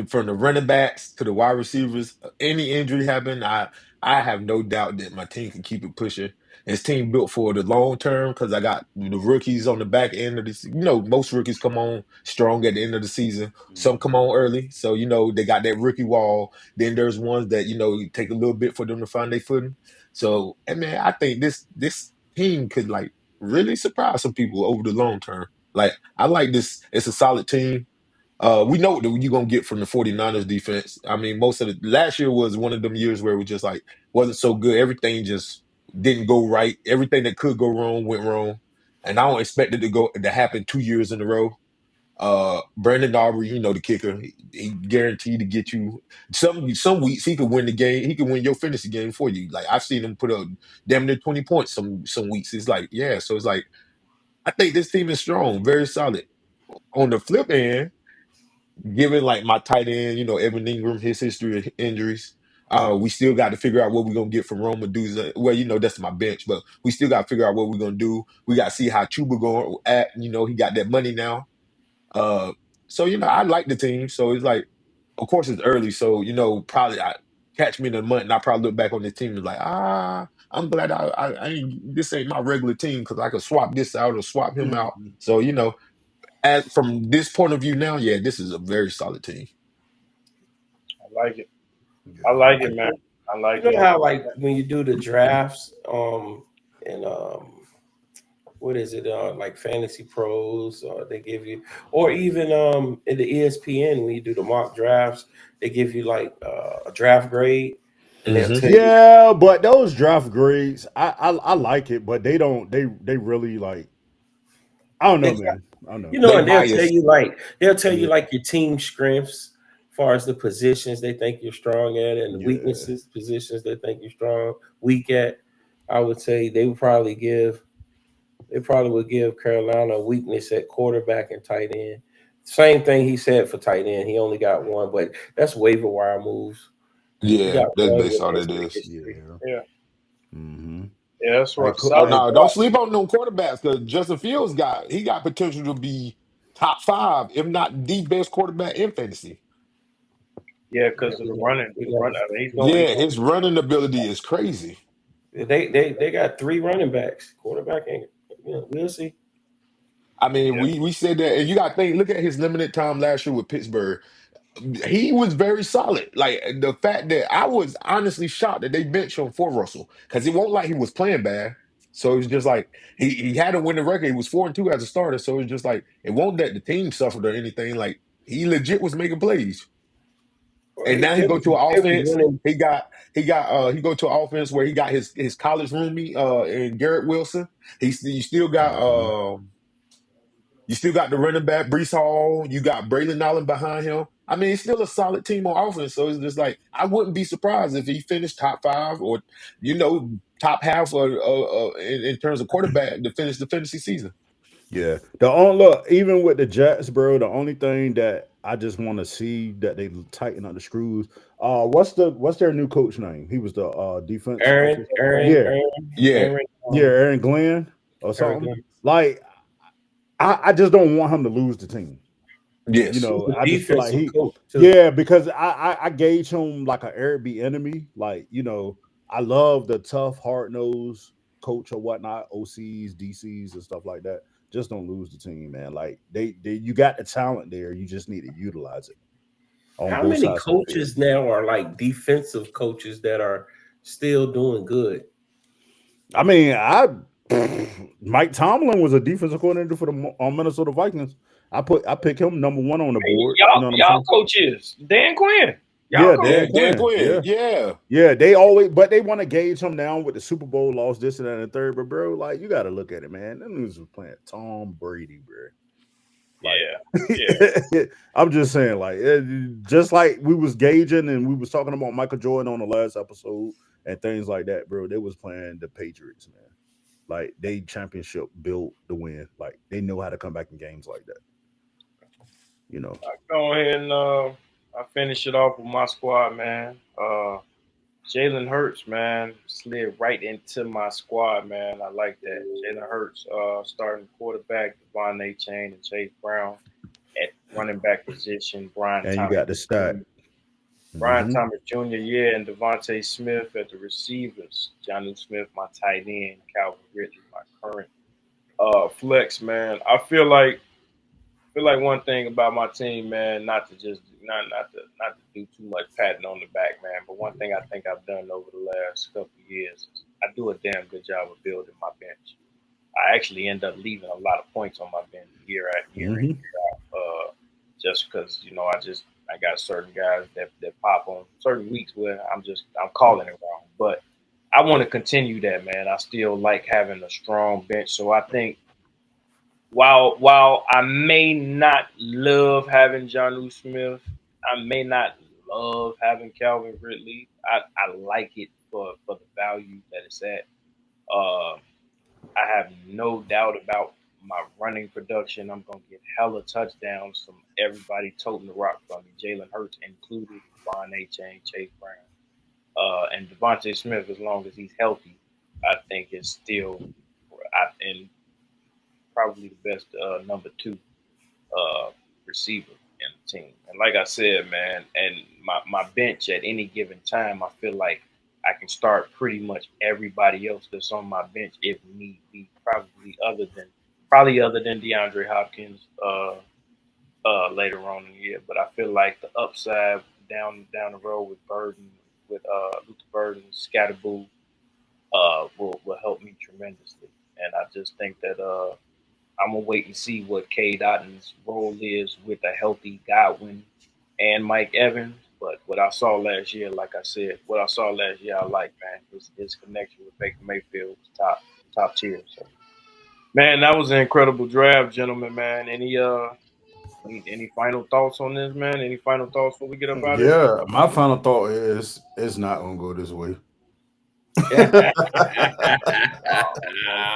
From the running backs to the wide receivers, any injury happen, I have no doubt that my team can keep it pushing. This team built for the long term because I got the rookies on the back end of this. Most rookies come on strong at the end of the season. Some come on early, so they got that rookie wall. Then there's ones that take a little bit for them to find their footing. So, and man, I think this team could like really surprise some people over the long term. Like, I like this. It's a solid team. We know what you're gonna get from the 49ers defense. I mean, most of the last year was one of them years where it was just like wasn't so good. Everything just didn't go right. Everything that could go wrong went wrong. And I don't expect it to happen 2 years in a row. Brandon Aubrey, the kicker, he guaranteed to get you some weeks he could win the game. He could win your fantasy game for you. Like, I've seen him put up damn near 20 points some weeks. It's like, yeah, so it's like I think this team is strong, very solid. On the flip end, given like my tight end, Evan Ingram, his history of injuries, we still got to figure out what we're gonna get from Roma Duza. Well, that's my bench, but we still got to figure out what we're gonna do. We got to see how Chuba going at. He got that money now. Uh, so I like the team. So it's like, of course, it's early. So probably catch me in a month, and I probably look back on this team and like, I'm glad I ain't. This ain't my regular team because I could swap this out or swap him out. So as from this point of view now, yeah, this is a very solid team. I like it. I like it, man. I like it. How like when you do the drafts, and what is it? Like Fantasy Pros, they give you, or even in the ESPN when you do the mock drafts, they give you like a draft grade, and they'll tell you. Yeah, but those draft grades, I like it, but they don't. They really like. I don't know, man. I don't know. And they'll tell you like your team strengths, as far as the positions they think you're strong at, and the weaknesses, positions they think you're strong, weak at. I would say they probably would give Carolina a weakness at quarterback and tight end. Same thing he said for tight end. He only got one, but that's waiver wire moves. Yeah, that's basically all it is. Yeah. Mm-hmm. Yeah, that's what. No, don't sleep on them quarterbacks because Justin Fields got potential to be top 5, if not the best quarterback in fantasy. Yeah, because of the running. His running ability is crazy. They got 3 running backs. Quarterback ain't. We'll see. I mean, we said that, and you got to think. Look at his limited time last year with Pittsburgh. He was very solid. Like, the fact that I was honestly shocked that they benched him for Russell because it wasn't like he was playing bad. So it was just like he had to win the record. He was 4-2 as a starter. So it's just like it won't that the team suffered or anything. Like, he legit was making plays. And now he go to an offense. He go to an offense where he got his college roomie in Garrett Wilson. You still got the running back Brees Hall. You got Braylon Allen behind him. I mean, it's still a solid team on offense. So it's just like I wouldn't be surprised if he finished top 5 or top half in terms of quarterback to finish the fantasy season. Yeah. The only look, even with the Jets, bro, the only thing that I just want to see that they tighten up the screws. What's their new coach name? He was the defense. Aaron Aaron Glenn or something. Glenn. Like I just don't want him to lose the team. Yes. You know, I just feel like coach too. yeah, because I gauge him like an Eric B. Enemy. Like, you know, I love the tough, hard-nosed coach or whatnot, OCs, DCs, and stuff like that. Just don't lose the team, man. Like they you got the talent there. You just need to utilize it. How many coaches now are like defensive coaches that are still doing good? I mean, Mike Tomlin was a defensive coordinator for the Minnesota Vikings. I pick him number 1 on the board. Y'all coaches, Dan Quinn. Dan Quinn. Yeah. They always, but they want to gauge him down with the Super Bowl loss, this and that, and the third. But bro, like you got to look at it, man. Them niggas was playing Tom Brady, bro. Like, I'm just saying, like, just like we was gauging and we was talking about Michael Jordan on the last episode and things like that, bro. They was playing the Patriots, man. Like they championship built to win. Like they know how to come back in games like that. You know. I go ahead and I finish it off with my squad, man. Jalen Hurts, man, slid right into my squad, man. I like that. Jalen Hurts, starting quarterback, Devon Achane and Chase Brown at running back position. Brian and Thomas you got the stat. Brian Thomas Jr., and Devontae Smith at the receivers. Jonnu Smith, my tight end. Calvin Ridley, my current flex, man. I feel like one thing about my team, man, not to do too much patting on the back, man. But one thing I think I've done over the last couple of years is I do a damn good job of building my bench. I actually end up leaving a lot of points on my bench year after year in, year out, just because I got certain guys that pop on certain weeks where I'm calling it wrong. But I want to continue that, man. I still like having a strong bench, so I think. While I may not love having Jonnu Smith, I may not love having Calvin Ridley. I like it for the value that it's at. I have no doubt about my running production. I'm gonna get hella touchdowns from everybody toting the rock from me. Jalen Hurts included, Devon Achane, Chase Brown, and Devontae Smith. As long as he's healthy, I think is still and probably the best number 2 receiver in the team. And like I said, man, and my bench at any given time, I feel like I can start pretty much everybody else that's on my bench if need be. Probably other than DeAndre Hopkins later on in the year. But I feel like the upside down the road with Luther Burden, Scatterboo will help me tremendously. And I just think that I'm going to wait and see what Cade Otton's role is with a healthy Godwin and Mike Evans. But what I saw last year, like I said, I like, man. His connection with Baker Mayfield was top tier. So, man, that was an incredible draft, gentlemen, man. Any final thoughts on this, man? Any final thoughts before we get up out of here? Yeah, my final thought is it's not going to go this way. Of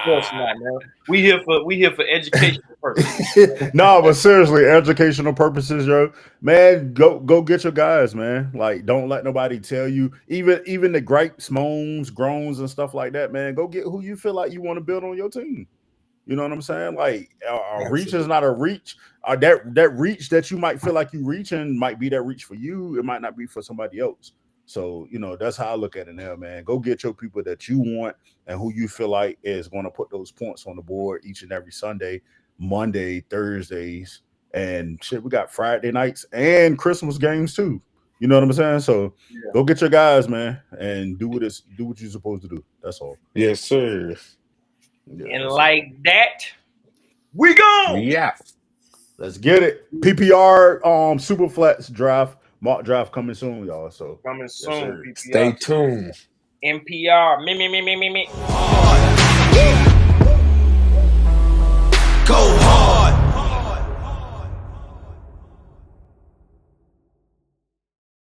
course not, man. We here for educational purposes. No, but seriously, educational purposes, yo. Man, go get your guys, man. Like, don't let nobody tell you. Even the gripes, moans, groans, and stuff like that, man. Go get who you feel like you want to build on your team. You know what I'm saying? Like, a reach is not a reach. That reach that you might feel like you reaching might be that reach for you. It might not be for somebody else. So, that's how I look at it now, man. Go get your people that you want and who you feel like is going to put those points on the board each and every Sunday, Monday, Thursdays, and shit. We got Friday nights and Christmas games too. You know what I'm saying? So Go get your guys, man, and do what you're supposed to do. That's all. Yes, sir. Yeah, and like that, we go. Yeah. Let's get it. PPR Superflex draft. Mock draft coming soon, y'all. So coming soon. Stay tuned. NPR. Me.